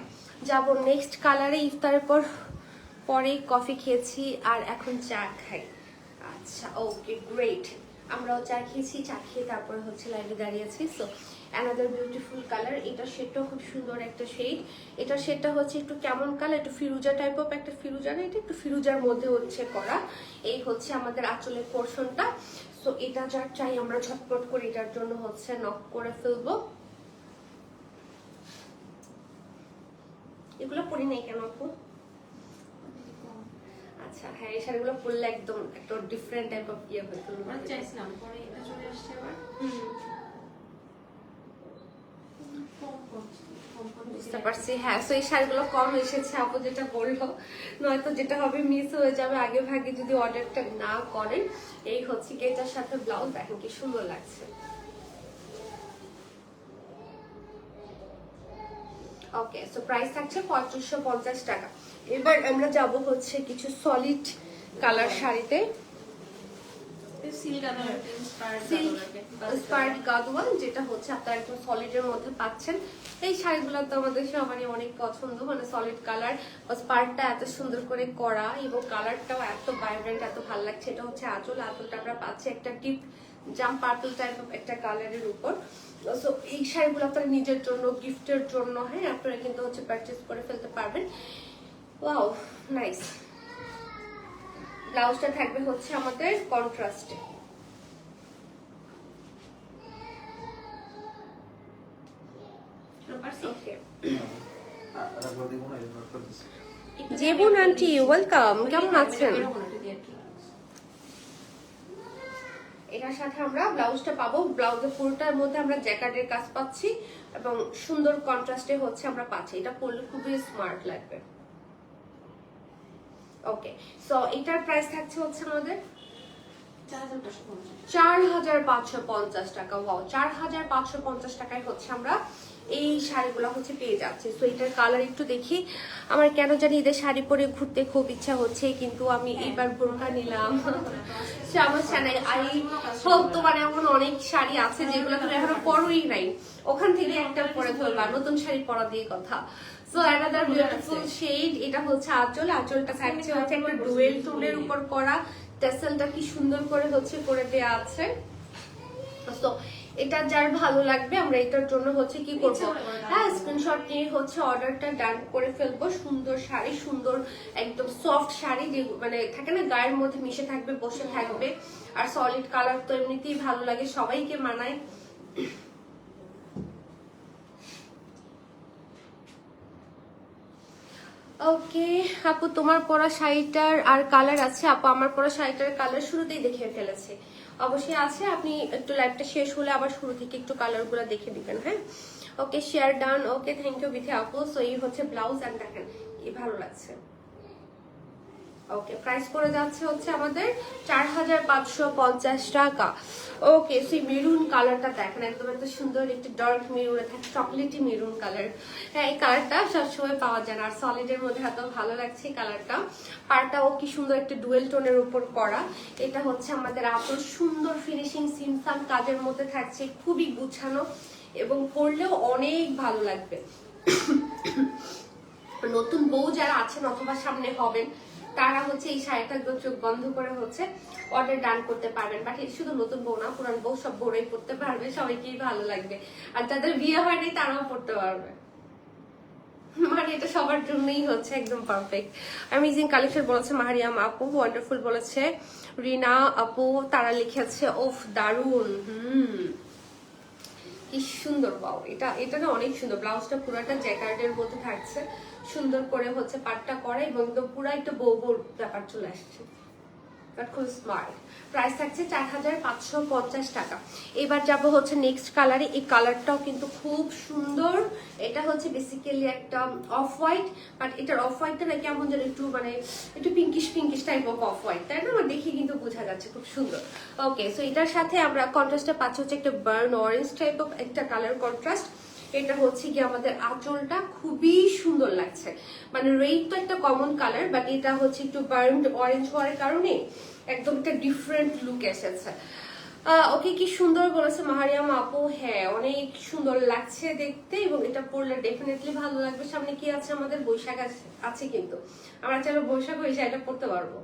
যাব নেক্সট কালারে। ইফতারের পর পরে কফি খেয়েছি আর এখন চা খাই। আচ্ছা, ওকে গ্রেট, আমরাও চা খেয়েছি, চা খেয়ে তারপরে হচ্ছে লাইভে দাঁড়িয়েছি। সো অ্যানাদার বিউটিফুল কালার, এটা শেডটাও খুব সুন্দর একটা শেড। এটা শেডটা হচ্ছে একটু কেমন কালার, একটু ফিরুজা টাইপ অফ একটা ফিরুজা না, এটা একটু ফিরুজার মধ্যে হচ্ছে করা। এই হচ্ছে আমাদের আঁচলের পোর্শনটা। সো এটা যার চাই আমরা ঝটপট করে এটার জন্য হচ্ছে নক করে ফেলবো। এগুলো পরি নাই কেন আপু? আচ্ছা, হ্যাঁ, এই শাড়িগুলো পরলে একদম একটা ডিফারেন্ট টাইপ অফ ইয়ে হয়ে গেল। আমরা চাইছিলাম পরে এটা চলে আসছে আবার। বুঝতে পারছি, হ্যাঁ। সো এই শাড়িগুলো কম এসেছে আপু যেটা বললো, নয়তো যেটা হবে মিস হয়ে যাবে আগে ভাগে যদি অর্ডারটা না করেন। এই হচ্ছে কি এটার সাথে ব্লাউজ, দেখেন কি সুন্দর লাগছে। ওকে, সো প্রাইস থাকছে 3550 টাকা। এবার আমরা যাব হচ্ছে কিছু সলিড কালার শাড়িতে। সিল্ক ইন্সপায়ার্ড গাদওয়াল, যেটা হচ্ছে আপনারা একদম সলিডের মধ্যে পাচ্ছেন। এই শাড়িগুলো তো আমাদের সবারই অনেক পছন্দ, মানে সলিড কালার, স্পার্টটা এত সুন্দর করে করা এবং কালারটাও এত ভাইব্রেন্ট, এত ভালো লাগছে। এটা হচ্ছে আঁচলটা আমরা পাচ্ছি একটা deep jam purple type of একটা কালারের উপর। সো এই শাড়িগুলো আপনারা নিজের জন্য, গিফটের জন্য, হ্যাঁ, আপনারা কিন্তু হচ্ছে পারচেজ করে ফেলতে পারবেন। Wow, nice. ব্লাউজটা থাকবে হচ্ছে আমাদের কন্ট্রাস্টে। ওকে, জেবুন আন্টি ওয়েলকাম, কেমন আছেন? এটার সাথে আমরা ব্লাউজটা পাবো, ব্লাউজের পুরোটার মধ্যে আমরা জ্যাকেটের কাজ পাচ্ছি এবং সুন্দর কন্ট্রাস্টে হচ্ছে আমরা পাচ্ছি। এটা পরলে খুবই স্মার্ট লাগবে। ওকে, সো এটার প্রাইস থাকছে হচ্ছে আমাদের 4550 টাকা। ওয়াও, 4550 টাকায় হচ্ছে আমরা এই শাড়িগুলো হচ্ছে পেয়ে যাচ্ছে। তো এটার কালার একটু দেখি। আমার কেন জানি এদের শাড়ি পরে ঘুরতে খুব ইচ্ছা হচ্ছে, কিন্তু আমি এইবার বোরকা নিলাম, সমস্যা নাই। আই হোপ তোমার এমন অনেক শাড়ি আছে যেগুলো তুমি এখনো পরোই নাই, ওখান থেকে একটা পরে ফেলবা, নতুন শাড়ি পরা দিয়ে কথা। সো অ্যানাদার বিউটিফুল শেড, এটা হচ্ছে আঁচলটা থাকছে হচ্ছে একটা ডুয়েল টোনের উপর করা, টেসেলটা কি সুন্দর করে হচ্ছে করে দেয়া আছে। সো এটা যার ভালো লাগবে আমরা এটার জন্য হচ্ছে কি করবো, হ্যাঁ, স্ক্রিনশট নিয়ে হচ্ছে অর্ডারটা ডান করে ফেলবো। সুন্দর শাড়ি, সুন্দর একদম সফট শাড়ি, যে মানে থাকে না গায়ের মধ্যে মিশে থাকবে, বসে থাকবে। আর সলিড কালার তো এমনিতেই ভালো লাগে, সবাইকে মানায়। ওকে আপু, তোমার পরা শাড়িটার আর কালার আছে? আপু আমার পরা শাড়িটার কালার শুরুতেই দেখে ফেলেছে, অবশ্যই আছে। আপনি একটু লাইভটা শেষ হলে আবার শুরু থেকে একটু কালার গুলা দেখে দিবেন, হ্যাঁ। Okay, share done. Okay, thank you Bithi আপু। সো এই হচ্ছে ব্লাউজ, এন্ড দেখেন কি ভালো লাগছে, ওকে, প্রাইস পড়ে যাচ্ছে হচ্ছে আমাদের 4550 টাকা। ওকে, সেই মেরুন কালারটা দেখেন, একদম একটা সুন্দর একটা ডার্ক মেরুনে থাকে, চকলেটি মেরুন কালার। হ্যাঁ, এই কালারটা সবসময় পাওয়া যায় না, আর সলিডের মধ্যে এত ভালো লাগছে এই কালারটা। পাড়টাও কি সুন্দর একটা ডুয়েল টোনের উপর করা। এটা হচ্ছে আমাদের এত সুন্দর ফিনিশিং সিমসাম কাজের মধ্যে থাকছে, খুবই গুছানো এবং পরলেও অনেক ভালো লাগবে। নতুন বউ যারা আছেন অথবা সামনে হবেন, তারা হচ্ছে এই শাড়িটা একদম চোখ বন্ধ করে হচ্ছে অর্ডার ডান করতে পারবেন। বাট এটা শুধু নতুন বউ না, পুরান বউ সব বউরাই পড়তে পারবে, সবাইকেই ভালো লাগবে। আর যাদের বিয়ে হয়নি তারাও পড়তে পারবে, মানে এটা সবার জন্যই হচ্ছে একদম পারফেক্ট। অ্যামেজিং কালেকশন বলেছে মাহারিয়াম আপু, ওয়ান্ডারফুল বলেছে রিনা আপু, তারা লিখেছে ওফ দারুন। কি সুন্দর পাও, এটা না অনেক সুন্দর। ব্লাউজটা পুরাটা জ্যাকার্ডের মধ্যে থাকছে, সুন্দর করে হচ্ছে পাটটা করে এবং একদম পুরা একটা বউ বউ ব্যাপার চলে আসছে, খুব স্মার্ট। প্রাইস থাকছে 4550 টাকা। এবার যাব হচ্ছে নেক্সট কালারে। এই কালারটাও কিন্তু খুব সুন্দর। এটা হচ্ছে বেসিক্যালি একটা অফ হোয়াইট, বাট এটার অফ হোয়াইটটা না কেমন যেন একটু মানে একটু pinkish pinkish type of off white, তাই না? আমার দেখে কিন্তু বোঝা যাচ্ছে, খুব সুন্দর। ওকে, সো এটার সাথে আমরা কন্ট্রাস্টে পাচ্ছি হচ্ছে একটা বার্ন অরেঞ্জ টাইপ অফ একটা কালার কন্ট্রাস্ট। এটা হচ্ছে কি আমাদের আঁচলটা খুবই সুন্দর লাগছে, মানে রেড তো একটা কমন কালার, বাট এটা হচ্ছে একটু বার্ন অরেঞ্জ হওয়ার কারণে একদম একটা ডিফারেন্ট লুক এসেছে। ওকে, কি সুন্দর বলেছে মাহারিয়াম আপু। হ্যাঁ, অনেক সুন্দর লাগছে দেখতে এবং এটা পরলে ডেফিনেটলি ভালো লাগবে। সামনে কি আছে আমাদের? বৈশাখ আছে, কিন্তু আমরা চাইলে বৈশাখ এই শাড়িটা পরতে পারবো।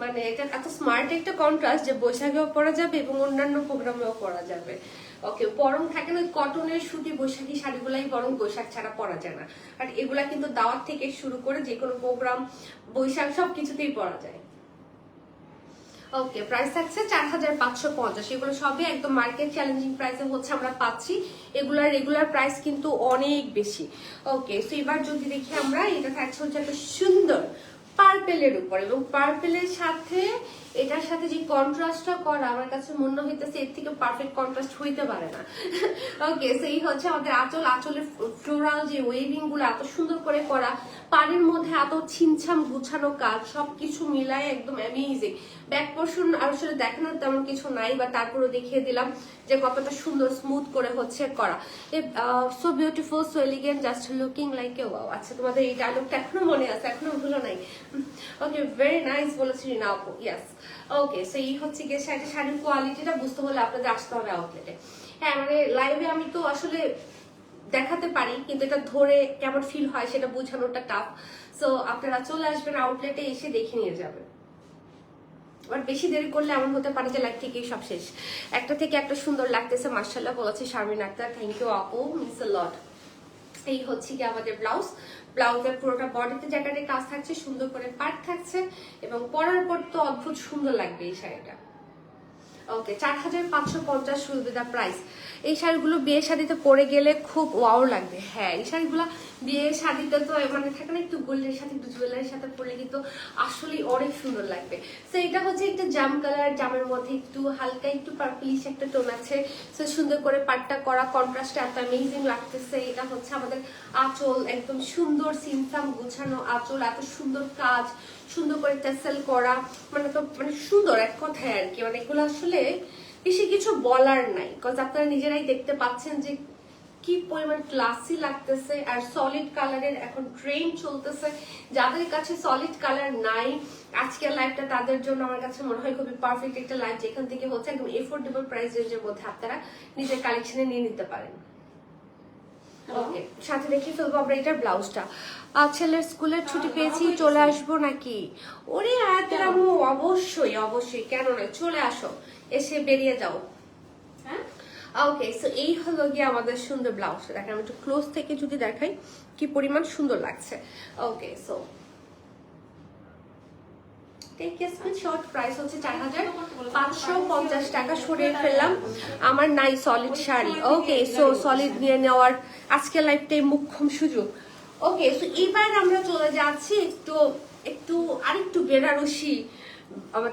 মানে এটা এত স্মার্ট একটা কন্ট্রাস্ট যে বৈশাখেও পরা যাবে এবং অন্যান্য প্রোগ্রামেও পরা যাবে। ওকে, বরং থাকে না কটনের সুতি বৈশাখী শাড়িগুলাই বরং বৈশাখ ছাড়া পরা যায় না, আর এগুলা কিন্তু দাওয়াত থেকে শুরু করে যে কোনো প্রোগ্রাম, বৈশাখ সবকিছুতেই পরা যায়। ওকে, প্রাইস থাকছে 4550। এগুলো সবই একদম মার্কেট চ্যালেঞ্জিং প্রাইসে হচ্ছে আমরা পাচ্ছি। এগুলার রেগুলার প্রাইস কিন্তু অনেক বেশি। ওকে, সো এবার যদি দেখি আমরা, এটা থাকছে হচ্ছে একটা সুন্দর পার্পেলের উপর এবং পার্পেলের সাথে এটার সাথে যে কন্ট্রাস্টটা করা, আমার কাছে মনে হইতেছে এর থেকে পারফেক্ট কন্ট্রাস্ট হইতে পারে না। ওকে, সো এই হচ্ছে আমাদের আঁচলের ফ্লোরাল যে ওয়েভিং গুলো এত সুন্দর করে করা, পাড়ের মধ্যে এত ছিমছাম গুছানো কাজ, সবকিছু মিলায় একদম অ্যামেজিং। ব্যাক পোর্শন আসলে দেখানোর তেমন কিছু নাই, বা তারপরেও দেখিয়ে দিলাম যে কতটা সুন্দর স্মুথ করে হচ্ছে করা। So beautiful, so elegant, just looking like a wow. আচ্ছা, তোমাদের এই ডায়লগটা এখনো মনে আছে, এখনো ভুলো নাই? ওকে, ভেরি নাইস বলেছি রিনা আপু, ইয়েস। ওকে, সো এই হচ্ছে গিয়ে শাড়ির কোয়ালিটিটা বুঝতে হলে আপনাদের আসতে হবে আউটলেটে। হ্যাঁ, মানে লাইভে আমি তো আসলে দেখাতে পারি, কিন্তু এটা ধরে কেমন ফিল হয় সেটা বোঝানোটা টাফ। সো আপনারা চলে আসবেন আউটলেটে, এসে দেখে নিয়ে যাবেন। আর বেশি দেরি করলে এমন হতে পারে যে লাইভ থেকেই সব শেষ। একটা থেকে একটা সুন্দর লাগতেছে, মার্শাল্লাহ বলেছে শারমিন আক্তার, থ্যাংক ইউ আপু, মিস আ লট। এই হচ্ছে কি আমাদের ব্লাউজের পুরোটা বডিতে জ্যাকেটের কাজ থাকছে, সুন্দর করে পাট থাকছে এবং পরার পর তো অদ্ভুত সুন্দর লাগবে এই শাড়িটা। ওকে, 4550 উইল বি দ্য প্রাইস। এই শাড়িগুলো বিয়ে শাড়িতে পরে গেলে খুব ওয়াও লাগবে। হ্যাঁ, এই শাড়িগুলো বিয়ে শাড়িতে তো মানে থাকে না একটু গোল্ডের সাথে একটু জুয়েলারির সাথে পরলে কিন্তু আসলেই অনেক সুন্দর লাগবে। তো এটা হচ্ছে একটা জাম কালার, জামের মধ্যে একটু হালকা একটু পার্পলিশ একটা টোন আছে। তো সুন্দর করে পাটটা করা, কন্ট্রাস্টটা এত অ্যামেজিং লাগতেছে। এটা হচ্ছে আমাদের আঁচল, একদম সুন্দর সিমসাম গোছানো আঁচল, এত সুন্দর কাজ, সুন্দর করে টেসেল করা, মানে তো মানে সুন্দর এক কথায় আর কি। মানে এগুলো আসলে বেশি কিছু বলার নাই, কজ আপনারা নিজেরাই দেখতে পাচ্ছেন যে কি পরিমাণ ক্লাসি লাগতেছে। আর সলিড কালারের এখন ট্রেন্ড চলতেছে, যাদের কাছে সলিড কালার নাই আজকের লাইভটা তাদের জন্য আমার কাছে মনে হয় খুবই পারফেক্ট একটা লাইভ, যেখান থেকে হচ্ছে একদম এফোর্ডেবল প্রাইস রেঞ্জের মধ্যে আপনারা নিজের কালেকশনে নিয়ে নিতে পারেন। ওকে, সাথে দেখে ফেলবো আমরা এটার ব্লাউজটা। ছেলের স্কুলের ছুটি পেয়েছি, চলে আসবো নাকি? ওরে আয়াতের আম্মু, অবশ্যই অবশ্যই, কেন নয়, চলে আসো, এসে বেরিয়ে যাও। ওকে, সো এই হলো গিয়ে আমাদের সুন্দর ব্লাউজটা। দেখেন আমি একটু ক্লোজ থেকে যদি দেখাই কি পরিমাণ সুন্দর লাগছে। ওকে, সো শর্ট প্রাইস হচ্ছে 4550 টাকা। সরিয়ে ফেললাম, আমার নাই সলিড শাড়ি। ওকে, সো সলিড নিয়ে নেওয়ার আজকের লাইফটাই মুখ্যম সুযোগ। ওকে, সো এবার আমরা চলে যাচ্ছি একটু আরেকটু বেনারসি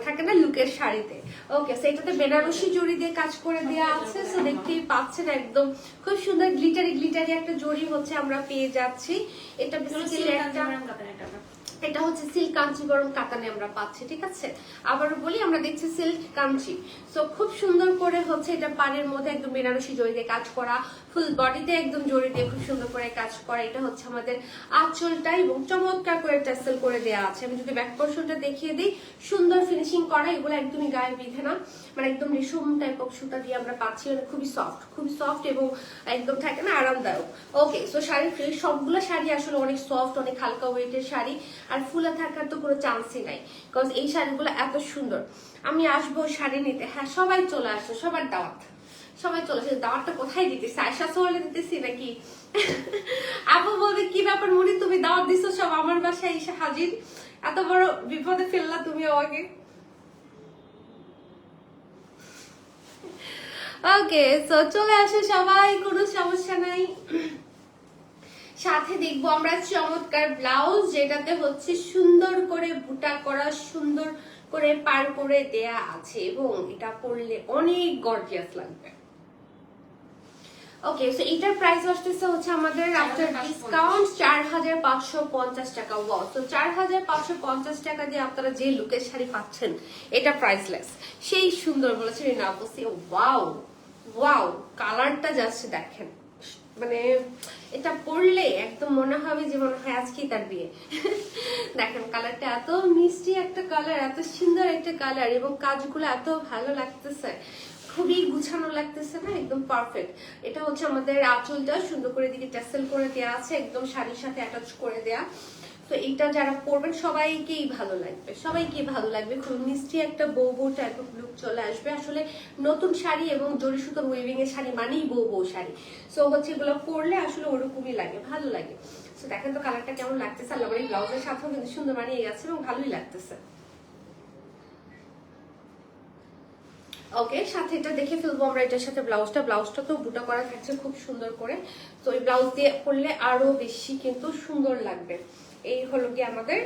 থাকে না লুকের শাড়িতে। ওকে, সো এটাতে বেনারসি জড়ি দিয়ে কাজ করে দেওয়া আছে। সো দেখতেই পাচ্ছেন একদম খুব সুন্দর গ্লিটারি একটা জড়ি হচ্ছে আমরা পেয়ে যাচ্ছি। এটা বেসিক্যালি একটা এটা হচ্ছে সিল্ক কাঞ্চিবরম কাতানে আমরা পাচ্ছি, ঠিক আছে। আবারও বলি, আমরা দেখছি সিল্ক কাঞ্চি। সো খুব সুন্দর করে হচ্ছে এটা পাড়ের মধ্যে একদম বেনারসি জড়ি দিয়ে কাজ করা, ফুল বডিতে একদম জড়ি দিয়ে খুব সুন্দর করে কাজ করা। এটা হচ্ছে আমাদের আঁচলটা এবং চমৎকার করে টাসেল করে দেওয়া আছে। আমি যদি ব্যাক পোর্শনটা দেখিয়ে দিই, সুন্দর ফিনিশিং করা, এগুলো একদমই গায়ে বিধে না, মানে একদম রেশম টাইপ অফ সুতা দিয়ে আমরা পাচ্ছি, মানে খুবই সফট এবং একদম থাকে না আরামদায়ক। ওকে, সো শাড়ি সবগুলো শাড়ি আসলে অনেক সফট, অনেক হালকা ওয়েটের শাড়ি, আর ফুলে থাকার তো কোনো চান্সই নাই, বিকজ এই শাড়িগুলো এত সুন্দর। আমি আসবো শাড়ি নিতে, হ্যাঁ সবাই চলে আসছে, সবার দাওয়াত, সবাই চলে আসছে। দাওয়াতটা কোথায় দিতেছি? আয়শা সোহালে দিতেছি নাকি? আপু বলবে কি ব্যাপার মুনি, তুমি দাওয়াত দিছো সব আমার বাসায় এসে হাজির, এত বড় বিপদে ফেললা তুমি আমাকে। ওকে, সো চলে আসে সবাই, কোনো সমস্যা নাই। সাথে দেখবো আমরা চমৎকার ব্লাউজ, যেটাতে হচ্ছে সুন্দর করে বুটা করা, সুন্দর করে পার করে দেয়া আছে, এবং এটা পরলে অনেক গর্জিয়াস লাগবে। ওকে, সো এটার প্রাইস আসতেছে হচ্ছে আমাদের আফটার ডিসকাউন্ট 4550 টাকা। ওয়াও, তো 4550 টাকা দিয়ে আপনারা যে লুকের শাড়ি পাচ্ছেন, এটা প্রাইসলেস। সেই সুন্দর বলেছে রিনা আপু। ওয়াও ওয়াও, কালারটা জাস্ট দেখেন, মানে এটা পরলে একদম মনে হবে যে মনে হয় আজকেই তার বিয়ে। দেখেন কালারটা এত মিষ্টি একটা কালার, এত সুন্দর একটা কালার, এবং কাজগুলো এত ভালো লাগতেছে, খুবই গুছানো লাগতেছে না, একদম পারফেক্ট। এটা হচ্ছে আমাদের আঁচলটা সুন্দর করে দিকে টেসেল করে দেওয়া আছে, একদম শাড়ির সাথে অ্যাটাচ করে দেয়া। তো এটা যারা পরবেন সবাইকেই ভালো লাগবে, সবাইকেই ভালো লাগবে। খুব মিষ্টি একটা বউ বউ টাইপ অফ লুক চলে আসবে। আসলে নতুন শাড়ি এবং জরি সুতোর ওয়েভিং এর শাড়ি মানেই বউ বউ শাড়ি। সো হচ্ছে এগুলো পরলে আসলে ওরকমই লাগে, ভালো লাগে। সো দেখেন তো কালারটা কেমন লাগতেছে, আল্লাহ এই ব্লাউজের সাথেও কিন্তু সুন্দর মানিয়ে গেছে এবং ভালোই লাগতেছে। ওকে, সাথে এটা দেখে ফেলবো আমরা এটার সাথে ব্লাউজটা তো বুটা করা থাকছে খুব সুন্দর করে। তো এই ব্লাউজ দিয়ে পরলে আরো বেশি কিন্তু সুন্দর লাগবে। এই হলো কি আমাদের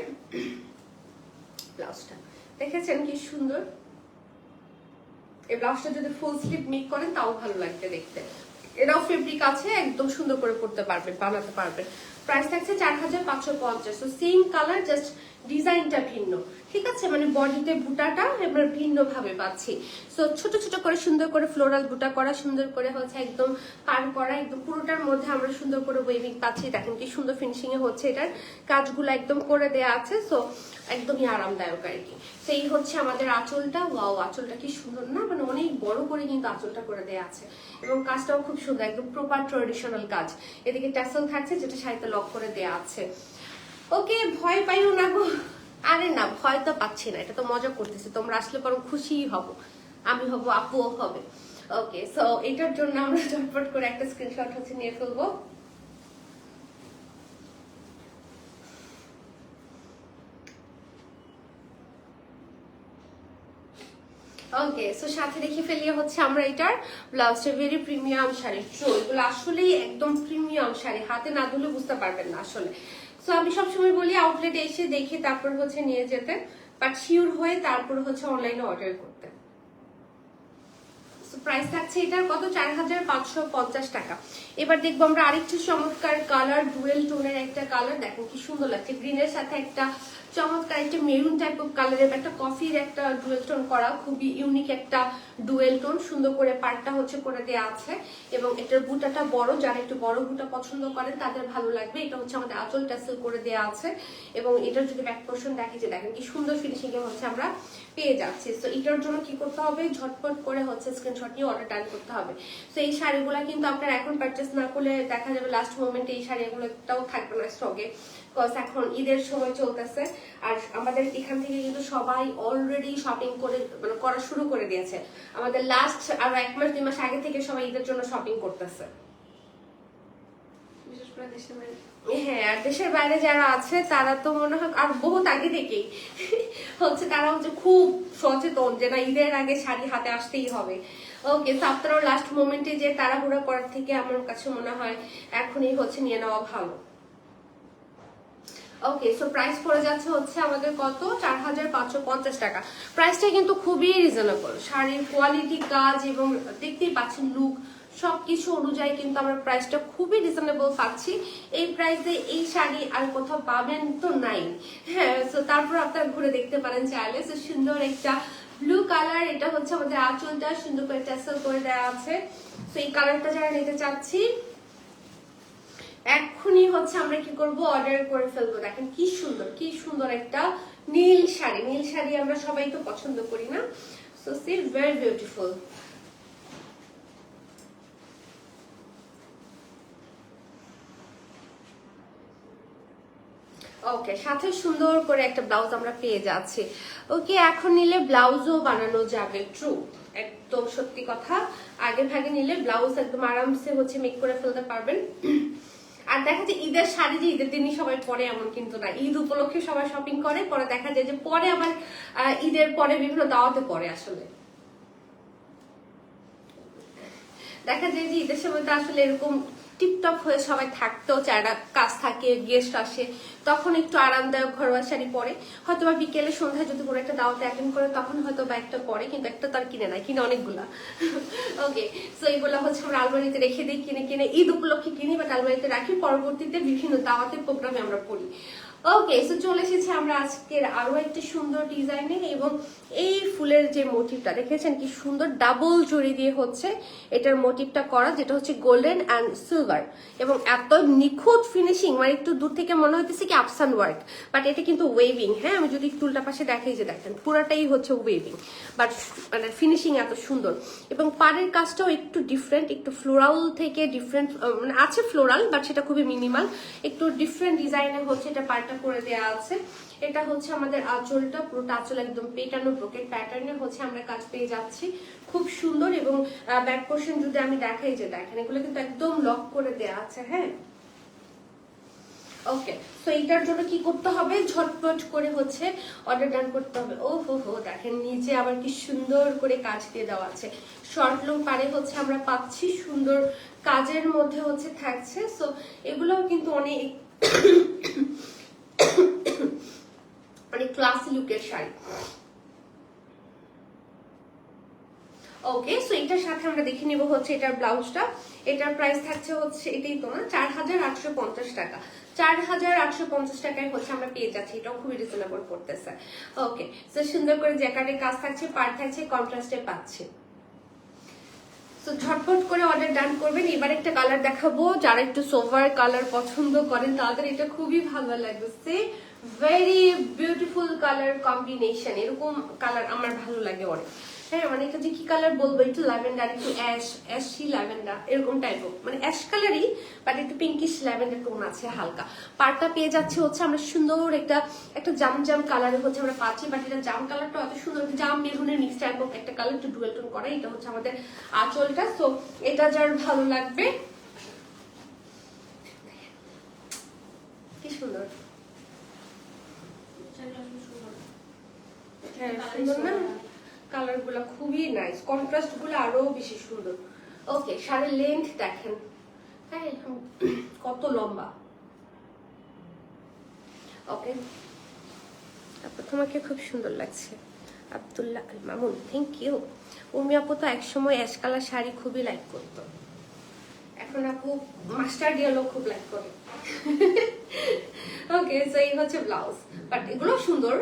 ব্লাউজটা, দেখেছেন কি সুন্দর। এই ব্লাউজটা যদি ফুল স্লিভ মেক করেন তাও ভালো লাগবে দেখতে। এটাও ফেব্রিক আছে, একদম সুন্দর করে পরতে পারবেন, বানাতে পারবেন। প্রাইস থাকছে 4550। তো সেম কালার, জাস্ট ডিজাইনটা ভিন্ন, ঠিক আছে, মানে বডিতে বুটাটা আমরা ভিন্ন ভাবে পাচ্ছি। সো ছোট ছোট করে সুন্দর করে ফ্লোরাল বুটা করা, সুন্দর করে হচ্ছে একদম পার করা, একদম পুরোটার মধ্যে আমরা সুন্দর করে ওয়েভিং পাচ্ছি। দেখেন কি সুন্দর ফিনিশিং এ হচ্ছে, এটার কাজগুলো একদম করে দেয়া আছে। সো একদমই আরামদায়ক আর কি। সেই হচ্ছে আমাদের আঁচলটা। ওয়াও, আঁচলটা কি সুন্দর না, মানে অনেক বড় করে কিন্তু আঁচলটা করে দেয়া আছে, এবং কাজটাও খুব সুন্দর, একদম প্রপার ট্রেডিশনাল কাজ। এদিকে ট্যাসেল থাকছে যেটা সাইডে লক করে দেয়া আছে। ওকে, ভয় পাইও না গো। আরে না, ভয় তো পাচ্ছি না, এটা তো মজা করতেছি, তোমরা আসলে বরং খুশিই হব, আমি হব, আপুও হবে। ওকে, সো এটার জন্য আমরা ঝটপট করে একটা স্ক্রিনশট হচ্ছে নিয়ে ফেলবো। ওকে, সো সাথে দেখে ফেলিয়ে হচ্ছে আমরা এটার ব্লাউজটা, ভেরি প্রিমিয়াম শাড়ি। সো এগুলো আসলেই একদম প্রিমিয়াম শাড়ি, হাতে না ধুলে বুঝতে পারবেন না আসলে। সো আমি সবসময় বলি আউটলেটে এসে দেখে তারপর হচ্ছে নিয়ে যেতে, বাট শিওর হয়ে তারপর হচ্ছে অনলাইনে অর্ডার করতে। প্রাইস থাকছে এটার কত, 4550 টাকা। এবার দেখবো আমরা আরেকটা চমৎকার কালার, ডুয়েল টোনের একটা কালার, দেখেন কি সুন্দর লাগছে, গ্রিনের সাথে একটা চমৎকার একটা মেরুন টাইপ অফ কালারের একটা কফির একটা ডুয়েল টোন করা, খুবই ইউনিক একটা ডুয়েল টোন, সুন্দর করে পাড়টা হচ্ছে করে দেওয়া আছে, এবং এটার বুটাটা বড়, যারা একটু বড় বুটা পছন্দ করেন তাদের ভালো লাগবে। এটা হচ্ছে আমাদের আঁচল টাসেল করে দেওয়া আছে, এবং এটার যদি ব্যাক পোর্শন দেখে যে দেখেন কি সুন্দর ফিনিশিং এ হচ্ছে আমরা পেয়ে যাচ্ছি। তো এটার জন্য কি করতে হবে, ঝটপট করে হচ্ছে স্ক্রিনশট নিয়ে অর্ডার ডান করতে হবে। তো এই শাড়িগুলা কিন্তু আপনারা এখন পারচেস না করলে দেখা যাবে লাস্ট মোমেন্টে এই শাড়িগুলোটাও থাকবে না স্টকে, বিকজ এখন ঈদের সময় চলতেছে, আর আমাদের এখান থেকে কিন্তু সবাই অলরেডি শপিং করে মানে করা শুরু করে দিয়েছে। আমাদের লাস্ট আর 1 মাস 2 মাস আগে থেকে সবাই ঈদের জন্য শপিং করতেছে, বিশেষ করে দেশের বাইরে। হ্যাঁ, আর দেশের বাইরে যারা আছে তারা তো মনে হয় আর বহুত আগে থেকেই হচ্ছে, তারা হচ্ছে খুব সচেতন যে না ঈদের আগে শাড়ি হাতে আসতেই হবে। ওকে, তো আপনারাও লাস্ট মোমেন্টে যে তাড়াহুড়া করার থেকে আমার কাছে মনে হয় এখনই হচ্ছে নিয়ে নেওয়া ভালো। ওকে, সো প্রাইস পড়ে যাচ্ছে হচ্ছে আমাদের কত, 4550 টাকা। প্রাইসটা কিন্তু খুবই রিজনেবল, শাড়ির কোয়ালিটি, কাজ এবং দেখতেই পাচ্ছেন লুক সবকিছু অনুযায়ী কিন্তু আমরা প্রাইসটা খুবই রিজনেবল পাচ্ছি। এই প্রাইসে এই শাড়ি আর কোথাও পাবেন তো নাই। হ্যাঁ, তো তারপর আপনারা ঘুরে দেখতে পারেন চাইলে। তো সুন্দর একটা ব্লু কালার, এটা হচ্ছে আমাদের আঁচলটা সুন্দর করে টেসেল করে দেওয়া আছে। তো এই কালারটা যারা নিতে চাচ্ছি এক্ষুনি হচ্ছে আমরা কি করব, অর্ডার করে ফেলবো। দেখেন কি সুন্দর একটা নীল শাড়ি। নীল শাড়ি আমরা সবাই তো পছন্দ করি না? So see very beautiful. Okay, সাথে সুন্দর করে একটা ব্লাউজ আমরা পেয়ে যাচ্ছি। ওকে, এখন নিলে ব্লাউজও বানানো যাবে। ট্রু, একদম সত্যি কথা। আগে ভাগে নিলে ব্লাউজ একদম আরামসে হচ্ছে মেক করে ফেলতে পারবেন। আর দেখা যায় ঈদের শাড়ি যে ঈদের দিনই সবাই পরে এমন কিন্তু না। ঈদ উপলক্ষে সবাই শপিং করে, পরে দেখা যায় যে পরে আবার ঈদের পরে বিভিন্ন দাওয়াতে পরে। আসলে দেখা যায় যে ঈদের সময় তো আসলে এরকম টিপটপ হয়ে সবাই থাকতেও চায় না, কাজ থাকে, গেস্ট আসে, তখন একটু আরামদায়ক ঘরোয়া শাড়ি পরে। হয়তো বা বিকেলে সন্ধ্যায় যদি কোনো একটা দাওয়াতে অ্যাটেন্ড করে তখন হয়তো বা একটা পরে, কিন্তু একটা তার কিনে নাই, কিনে অনেকগুলা। ওকে, সো এইগুলো হচ্ছে আমরা আলমারিতে রেখে দিই, কিনে ঈদ উপলক্ষে কিনি, বাট আলমারিতে রাখি, পরবর্তীতে বিভিন্ন দাওয়াতে প্রোগ্রামে আমরা পড়ি। ওকে, সো চলে এসেছি আমরা আজকের আরো একটা সুন্দর ডিজাইনে। এবং এই ফুলের যে মোটিভটা দেখেছেন কি সুন্দর, ডাবল জড়ি দিয়ে হচ্ছে এটার মোটিভটা করা, যেটা হচ্ছে গোল্ডেন অ্যান্ড সিলভার, এবং এত নিখুঁত ফিনিশিং, মানে একটু দূর থেকে মনে হইতেছে কি আপসান ওয়ার্ক, বাট এটা কিন্তু ওয়েভিং। হ্যাঁ, আমি যদি টুলটা পাশে দেখাই, যে দেখেন পুরাটাই হচ্ছে ওয়েভিং, বাট মানে ফিনিশিং এত সুন্দর। এবং পাড়ের কাজটাও একটু ডিফারেন্ট, একটু ফ্লোরাল থেকে ডিফারেন্ট, মানে আছে ফ্লোরাল বাট সেটা খুবই মিনিমাল, একটু ডিফারেন্ট ডিজাইনে হচ্ছে এটা পাড়টা করে দেওয়া আছে। এটা হচ্ছে আমাদের আঁচলটা, পুরোটা আঁচল একদম পেটানো ব্রোকেট প্যাটার্নে হচ্ছে আমরা কাজ পেয়ে যাচ্ছি, খুব সুন্দর। এবং ব্যাক পোর্শন যদি আমি দেখাই, যে দেখেন এগুলো কিন্তু একদম লক করে দেওয়া আছে। হ্যাঁ, ওকে, তো এইটার জন্য কি করতে হবে, ঝটপট করে হচ্ছে অর্ডার ডান করতে হবে। ও হো, দেখেন নিচে আবার কি সুন্দর করে কাজ দিয়ে দেওয়া আছে। শর্ট লং পারে হচ্ছে আমরা পাচ্ছি, সুন্দর কাজের মধ্যে হচ্ছে থাকছে। সো এগুলোও কিন্তু অনেক অনেক ক্লাসি লুকের শাড়ি। ওকে, সো এটার সাথে আমরা দেখে নিব হচ্ছে এটার ব্লাউজটা। এটার প্রাইস থাকছে হচ্ছে, এটাই তো না, 4850 টাকা। 4850 টাকায় হচ্ছে আমরা পেয়ে যাচ্ছি, এটাও খুবই রিজনেবল করতেছে। ওকে, সো সুন্দর করে জ্যাকার্ডের কাজ থাকছে, পার থাকছে, কন্ট্রাস্টে পাচ্ছে। তো ঝটপট করে অর্ডার ডান করবেন। এবার একটা কালার দেখাবো, যারা একটু সোভার কালার পছন্দ করেন তাদের এটা খুবই ভালো লাগবে। ভেরি বিউটিফুল কালার কম্বিনেশন, এরকম কালার আমার ভালো লাগে অনেক। হ্যাঁ, মানে এটা যে কি কালার বলবো, একটু ল্যাভেন্ডার, একটু অ্যাশি ল্যাভেন্ডার, এরকম টাইপের, মানে অ্যাশ কালারই বাট একটু পিঙ্কিশ ল্যাভেন্ডার টোন আছে হালকা। পাড়টা পেয়ে যাচ্ছে হচ্ছে আমরা সুন্দর একটা জাম কালারে হচ্ছে আমরা পাচ্ছি, বাট এটা জাম কালারটা অত সুন্দর, জাম মেরুনের মিক্স টাইপ অফ একটা কালার, একটু ডুয়েল টোন করা। এটা হচ্ছে আমাদের আঁচলটা। সো এটা যার ভালো লাগবে, কি সুন্দর, হ্যাঁ সুন্দর না, কালার গুলা খুবই নাইস, কন্ট্রাস্ট গুলো আরো বেশি সুন্দর। ওকে, শাড়ির লেন্থ দেখেন, হ্যাঁ কত লম্বা। ওকে, আপু তোমাকে খুব সুন্দর লাগছে। Abdullah Al Mamun, thank you. উর্মি আপু তো একসময় অ্যাশ কালার শাড়ি খুবই লাইক করতো, এখন আপু মাস্টার্ড ইয়েলো খুব লাইক করে। ওকে, সো এই হচ্ছে ব্লাউজ, বাট এগুলো সুন্দর,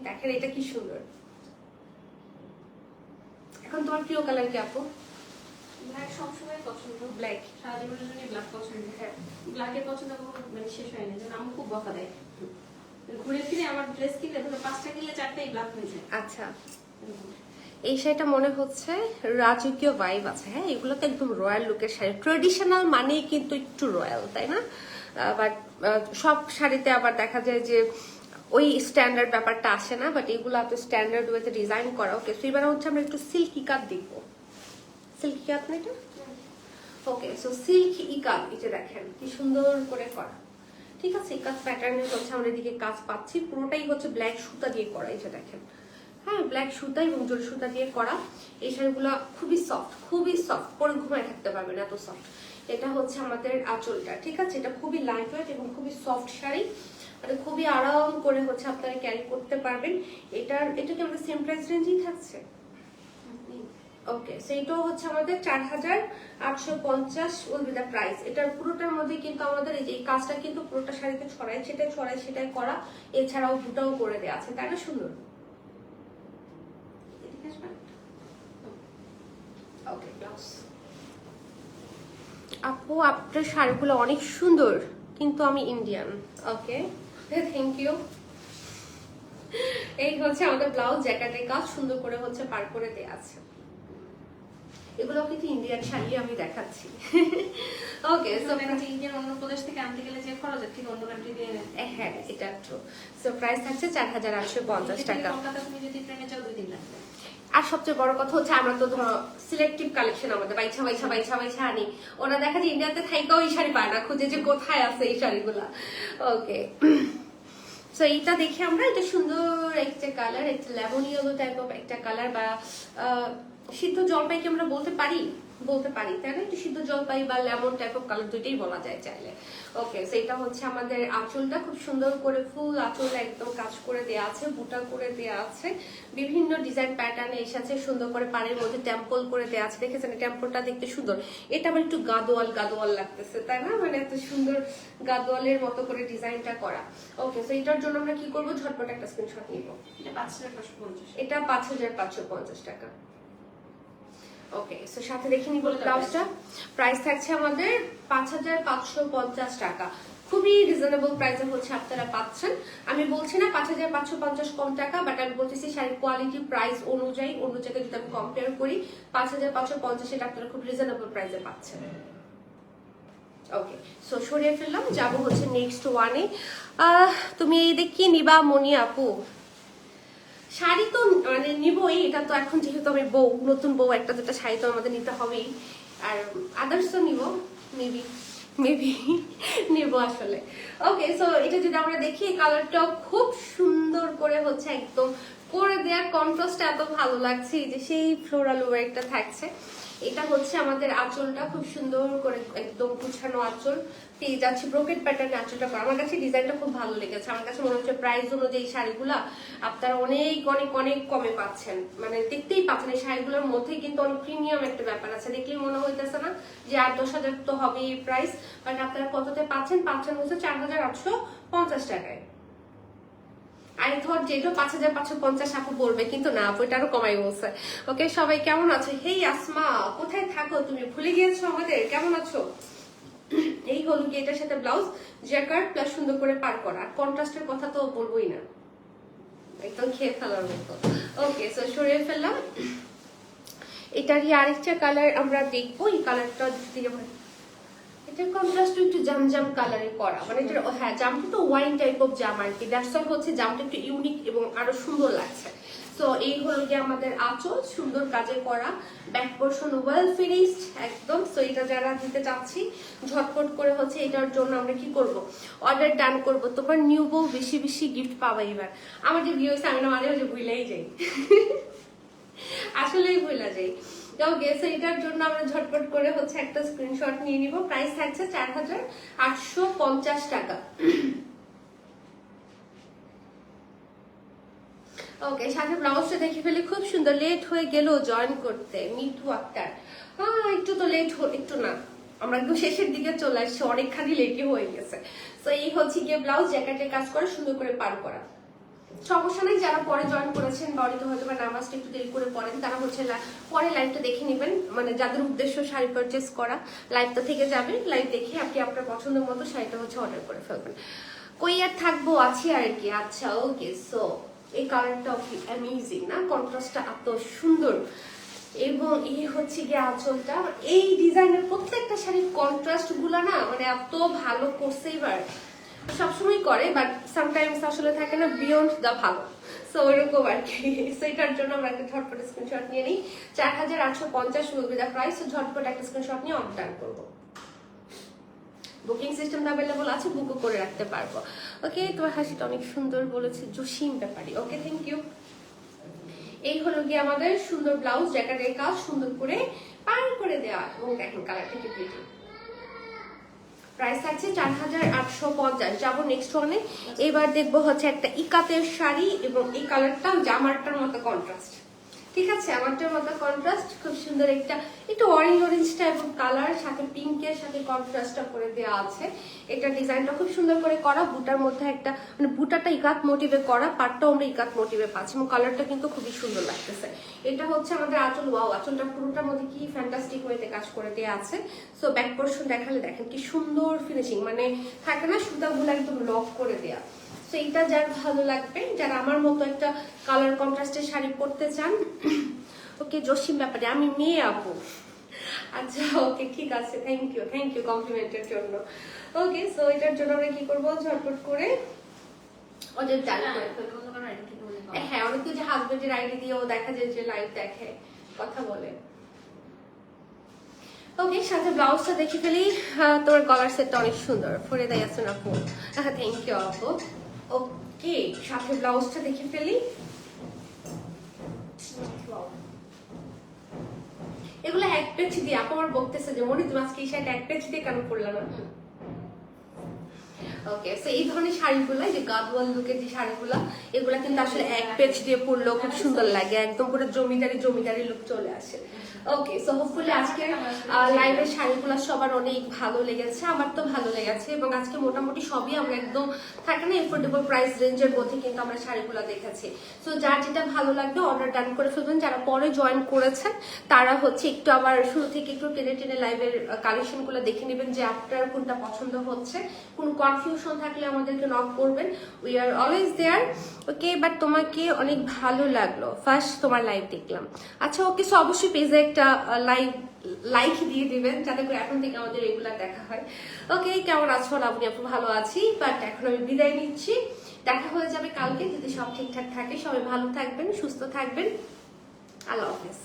দেখেন এটা কি সুন্দর। এখন তোমার প্রিয় কালার কি আপু? ব্ল্যাক সবসময় পছন্দ, ব্ল্যাক, সারা জীবনের জন্য ব্ল্যাক পছন্দ। হ্যাঁ, ব্ল্যাকের পছন্দ মানে শেষ হয় না, যেন আমি খুব বকা দেয়। ঘুরে ফিরে আমার ড্রেস কিনলে ধরো 5টা কিনলে 4টাই ব্ল্যাক হয়ে যায়। আচ্ছা, এই শাড়িটা মনে হচ্ছে রাজকীয় ভাইব আছে। হ্যাঁ, এগুলো তো একদম রয়্যাল লুকের শাড়ি, ট্রেডিশনাল মানেই কিন্তু একটু রয়্যাল, তাই না? বাট সব শাড়িতে আবার দেখা যায় যে ওই স্ট্যান্ডার্ড ব্যাপারটা আসে না, বাট এগুলো এত স্ট্যান্ডার্ড ওয়েতে ডিজাইন করা। ওকে, সো এবার হচ্ছে আমরা একটু সিল্কি কাট দেখবো। সিল্কি কাট না এটা? ওকে, সো সিল্ক ইকাত, এটা দেখেন কি সুন্দর করে করা। ঠিক আছে, ইকাত প্যাটার্নের হচ্ছে আমরা এদিকে কাজ পাচ্ছি, পুরোটাই হচ্ছে ব্ল্যাক সুতা দিয়ে করা। এটা দেখেন, হ্যাঁ ব্ল্যাক সুতা এবং জরি সুতা দিয়ে করা। এই শাড়িগুলো খুবই সফট, পরে ঘুমায় থাকতে পারবেন, এত সফট। এটা হচ্ছে আমাদের আঁচলটা, ঠিক আছে, এটা খুবই লাইট ওয়েট এবং খুবই সফট শাড়ি, মানে খুবই আরাম করে হচ্ছে আপনারা ক্যারি করতে পারবেন। এটা কি আমাদের সেম প্রাইস রেঞ্জেই থাকছে? ওকে, সেইটাও হচ্ছে আমাদের 4850 উইল বি দ্য প্রাইস। এটার পুরোটার মধ্যে কিন্তু আমাদের এই যে এই কাজটা কিন্তু পুরোটা শাড়িতে ছড়াই সেটাই করা, এছাড়াও বুটাও করে দেওয়া আছে, তাই না? সুন্দর। ওকে, ব্লাউজ। আপু আপনার শাড়িগুলো অনেক সুন্দর, কিন্তু আমি ইন্ডিয়ান। Okay, thank you. এই হচ্ছে আমাদের ব্লাউজ, জ্যাকেটের কাজ সুন্দর করে হচ্ছে পার করে দেওয়া আছে। এগুলো কিন্তু ইন্ডিয়ান শাড়ি আমি দেখাচ্ছি। ওকে, সো ইন্ডিয়ান অন্য প্রদেশ থেকে আনতে গেলে যে খরচের থেকে অন্য কান্ট্রি দিয়ে নেন। হ্যাঁ, এটা ট্রু। সো প্রাইস থাকছে 4850 টাকা। কলকাতা তুমি যদি ট্রেনে যাও 2-3 লাখ। আর সবচেয়ে বড় কথা হচ্ছে আমরা তো ধরো সিলেক্টিভ কালেকশন আমাদের বাইছা আনি। ওরা দেখা যায় ইন্ডিয়াতে থাইকাও এই শাড়ি পায় না, খুঁজে যে কোথায় আছে এই শাড়িগুলা। ওকে, সো এইটা দেখে আমরা, এটা সুন্দর একটা কালার, একটা লেমন ইয়েলো টাইপ অফ একটা কালার, বা সিদ্ধ জলপাইকে আমরা বলতে পারি তাই না? একটু সিদ্ধ জলপাই বা লেমন টাইপ অফ কালার, দুইটাই বলা যায় চাইলে। ওকে, সেটা হচ্ছে আমাদের আঁচলটা খুব সুন্দর করে ফুল আঁচলে একদম কাজ করে দেওয়া আছে, বুটা করে দেওয়া আছে, বিভিন্ন ডিজাইন প্যাটার্নে এসেছে, সুন্দর করে পাড়ের মধ্যে টেম্পল করে দেওয়া আছে। দেখেছেন টেম্পলটা দেখতে সুন্দর। এটা আবার একটু গাদোয়াল লাগতেছে, তাই না? মানে এত সুন্দর গাদোয়ালের মতো করে ডিজাইনটা করা। ওকে, সো এটার জন্য আমরা কি করবো, ঝটপট একটা স্ক্রিনশট নিব। এটা 5550 টাকা। ওকে, সো সাথে দেখে নিব ব্লাউজটা। প্রাইস থাকছে আমাদের 5550 টাকা। খুবই রিজনেবল প্রাইসে হচ্ছে আপনারা পাচ্ছেন। আমি বলছি না 5550 কম টাকা, বাট আমি বলতেছি শাড়ির কোয়ালিটি প্রাইস অনুযায়ী অন্য জায়গায় যদি আমি কম্পেয়ার করি 5550 এটা আপনারা খুব রিজনেবল প্রাইসে পাচ্ছেন। ওকে, সো সরিয়ে ফেললাম, যাবো হচ্ছে নেক্সট ওয়ানে। তুমি এই দেখ কি নিবা মনি আপু? শাড়ি তো মানে নিবই, এটা তো এখন যেহেতু আমি বউ, নতুন বউ, একটা দুটা শাড়ি তো আমাদের নিতে হবেই। আর আদার্স তো নিব, মেবি নিব আসলে। ওকে, সো এটা যদি আমরা দেখি, এই কালারটাও খুব সুন্দর করে হচ্ছে একদম করে দেওয়ার কন্ট্রাস্টটা এত ভালো লাগছে, এই যে সেই ফ্লোরাল ওয়ার্কটা থাকছে। এটা হচ্ছে আমাদের আঁচলটা, খুব সুন্দর করে একদম গুছানো আঁচল পেয়ে যাচ্ছে, ব্রোকেট প্যাটার্নে আঁচলটা করা। আমার কাছে ডিজাইনটা খুব ভালো লেগেছে। আমার কাছে মনে হচ্ছে প্রাইস অনুযায়ী শাড়িগুলা আপনারা অনেক অনেক অনেক কমে পাচ্ছেন, মানে দেখতেই পাচ্ছেন এই শাড়িগুলোর মধ্যে কিন্তু অনেক প্রিমিয়াম একটা ব্যাপার আছে। দেখলেই মনে হইতেছে না যে 8-10 হাজার তো হবে এই প্রাইস, বাট আপনারা কততে পাচ্ছেন হচ্ছে 4850 টাকায়। আমি ধর যেটা 5550 আপু বলবে, কিন্তু না আপু এটা আরো কমাই বলছে। ওকে, সবাই কেমন আছো? হেই আসমা, কোথায় থাকো তুমি? ভুলে গিয়েছো আমাদের? কেমন আছো? এই হলো কি, এটার সাথে ব্লাউজ, জ্যাকার্ড প্লাস সুন্দর করে পার করা। কন্ট্রাস্টের কথা তো বলবোই না, একদম খেয়ে ফেলার মতো। ওকে, সো সরিয়ে ফেললাম। এটারই আরেকটা কালার আমরা দেখবো। এই কালারটা দিয়ে এটা কন্ট্রাস্ট একটু জামজাম কালারে করা, মানে এটা হ্যাঁ জামটা তো ওয়াইন টাইপ অফ জাম আর কি। দ্যাটস ওয়াই হচ্ছে জামটা একটু ইউনিক এবং আরো সুন্দর লাগছে। সো এই হলো গিয়ে আমাদের আঁচল, সুন্দর কাজে করা, ব্যাক পোর্শন ওয়েল ফিনিশড একদম। সো এটা যারা দিতে চাচ্ছি ঝটপট করে হচ্ছে এটার জন্য আমরা কি করব, অর্ডার ডান করব। তোমার নিউ বউ বেশি বেশি গিফট পাবা এবার। আমার যে ভিউস আমি না মাঝে মাঝে ভুলেই যাই, আসলেই ভুলে যাই। ওকে, সো এটার জন্য আমরা ঝটপট করে হচ্ছে একটা স্ক্রিনশট নিয়ে নিব। প্রাইস থাকছে 4850 টাকা। ওকে, সাথে ব্লাউজটা দেখে ফেলে খুব সুন্দর। লেট হয়ে গেল জয়েন করতে, মিঠু আক্তার। একটু তো লেট একটু না, আমরা একটু শেষের দিকে চলে আসছি, অনেকখানি লেটই হয়ে গেছে। তো এই হচ্ছে গিয়ে ব্লাউজ, জ্যাকেটের কাজ করে সুন্দর করে পার করা। সমস্যা নেই, যারা পরে জয়েন করেছেন বা অনেকে হয়তো বা নামাজটা একটু দেরি করে পড়েন, তারা হচ্ছে পরে লাইভটা দেখে নেবেন। মানে যাদের উদ্দেশ্য শাড়ি পারচেস করা, লাইভটা থেকে যাবে, লাইভ দেখে আপনি আপনার পছন্দের মতো শাড়িটা হচ্ছে অর্ডার করে ফেলবেন। কই আর থাকবো, আছি আর কি। আচ্ছা, ওকে, সো এই কালারটাও কি অ্যামেজিং না? কন্ট্রাস্টটা এত সুন্দর, এবং এই হচ্ছে গিয়ে আঁচলটা। এই ডিজাইনের প্রত্যেকটা শাড়ির কন্ট্রাস্ট গুলা না মানে এত ভালো করছে এবার, সবসময় করে, বাট সামটাইমস আসলে থাকে না বিয়ন্ড দা ভালো। সো ওইরকম আর কি। সেটার জন্য আমরা একটা ঝটপট স্ক্রিনশট নিয়ে নিই। 4850 উইল বি দ্য প্রাইস। ঝটপট একটা স্ক্রিনশট নিয়ে অর্ডার করবো। বুকিং সিস্টেম অ্যাভেলেবল আছে, বুকও করে রাখতে পারবো। ওকে, তোমার হাসিটা অনেক সুন্দর বলেছে জসিম ব্যাপারী। ওকে, থ্যাংক ইউ। এই হলো গিয়ে আমাদের সুন্দর ব্লাউজ, জ্যাকেটের কাজ সুন্দর করে পার করে দেওয়া, এবং দেখেন কালারটা কি প্রিটি। প্রাইস থাকছে 4850। যাবো নেক্সট ওয়ানে। এবার দেখবো হচ্ছে একটা ইকাতের শাড়ি, এবং এই কালারটা জামারটার মতো কন্ট্রাস্ট। ঠিক আছে, আমারটার মতো কন্ট্রাস্ট, খুব সুন্দর একটা একটু অরেঞ্জ টাইপ অফ কালার, সাথে পিঙ্কের সাথে কন্ট্রাস্টটা করে দেওয়া আছে। এটা ডিজাইনটা খুব সুন্দর করে করা, বুটার মধ্যে একটা মানে বুটাটা ইকাত মোটিভে করা, পাটটাও আমরা ইকাত মোটিভে পাচ্ছি এবং কালারটা কিন্তু খুবই সুন্দর লাগতেছে। এটা হচ্ছে আমাদের আঁচল। ওয়াও, আঁচলটা পুরোটার মধ্যে কি ফ্যান্টাস্টিক ওয়েতে কাজ করে দেওয়া আছে। সো ব্যাক পোর্শন দেখালে দেখেন কি সুন্দর ফিনিশিং, মানে থাকে না সুতাগুলো একদম লক করে দেয়া। তো এইটা যার ভালো লাগবে, যারা আমার মতো একটা কালার কন্ট্রাস্টের শাড়ি পরতে চান, ওকে জসিম ব্যাপারে আমি মেয়ে আপু। আচ্ছা ওকে ঠিক আছে, থ্যাংক ইউ কমপ্লিমেন্টের জন্য। ওকে সো এটার জন্য আমরা কি করবো, ঝটপট করে ওদের ডাল করে ফেলবো। হ্যাঁ, অনেকে যে হাজবেন্ডের আইডি দিয়েও দেখা যায় যে লাইভ দেখে, কথা বলে। ওকে, সাথে ব্লাউজটা দেখে ফেলি। তোমার গলার সেটটা অনেক সুন্দর, ফরে দেয় আছেন আপু। থ্যাংক ইউ আপু। ওকে, সাথে ব্লাউজটা দেখে ফেলি। এগুলো এক পেজ দিয়ে আপু আমার বলতেছে যে মনি তুমি আজকে এই শাড়িটা এক পেজ দিয়ে কেন পরলা না। ওকে, সো এই ধরনের শাড়িগুলো, যে গাদওয়াল লুকের যে শাড়িগুলো, এগুলা কিন্তু আসলে এক পেজ দিয়ে পরলেও খুব সুন্দর লাগে, একদম পুরো জমিদারি লুক চলে আসে। ওকে, সো হোপফুলি আজকের লাইভের শাড়িগুলো সবার অনেক ভালো লেগেছে, আমার তো ভালো লেগেছে। এবং আজকে মোটামুটি সবই আমরা একদম থাকে না এফোর্ডেবল প্রাইস রেঞ্জের মধ্যে কিন্তু আমরা শাড়িগুলো দেখেছি। সো যার যেটা ভালো লাগবে অর্ডার ডান করে ফেলবেন। যারা পরে জয়েন করেছেন তারা হচ্ছে একটু আবার শুরু থেকে একটু টেনে লাইভের কালেকশনগুলো দেখে নেবেন যে আপনার কোনটা পছন্দ হচ্ছে। কোনো কনফিউশন থাকলে আমাদেরকে নক করবেন, we are always there. Okay, but তোমাকে অনেক ভালো লাগলো, ফার্স্ট তোমার লাইভ দেখলাম। আচ্ছা ওকে, সো অবশ্যই পেজে একটা লাইক দিয়ে দিবেন যাতে করে এখন থেকে আমাদের রেগুলার দেখা হয়। ওকে, কেমন আছো লাবণী আপু? ভালো আছি, বাট এখন আমি বিদায় নিচ্ছি। দেখা হয়ে যাবে কালকে যদি সব ঠিকঠাক থাকে। সবাই ভালো থাকবেন, সুস্থ থাকবেন। আল্লাহ হাফেজ।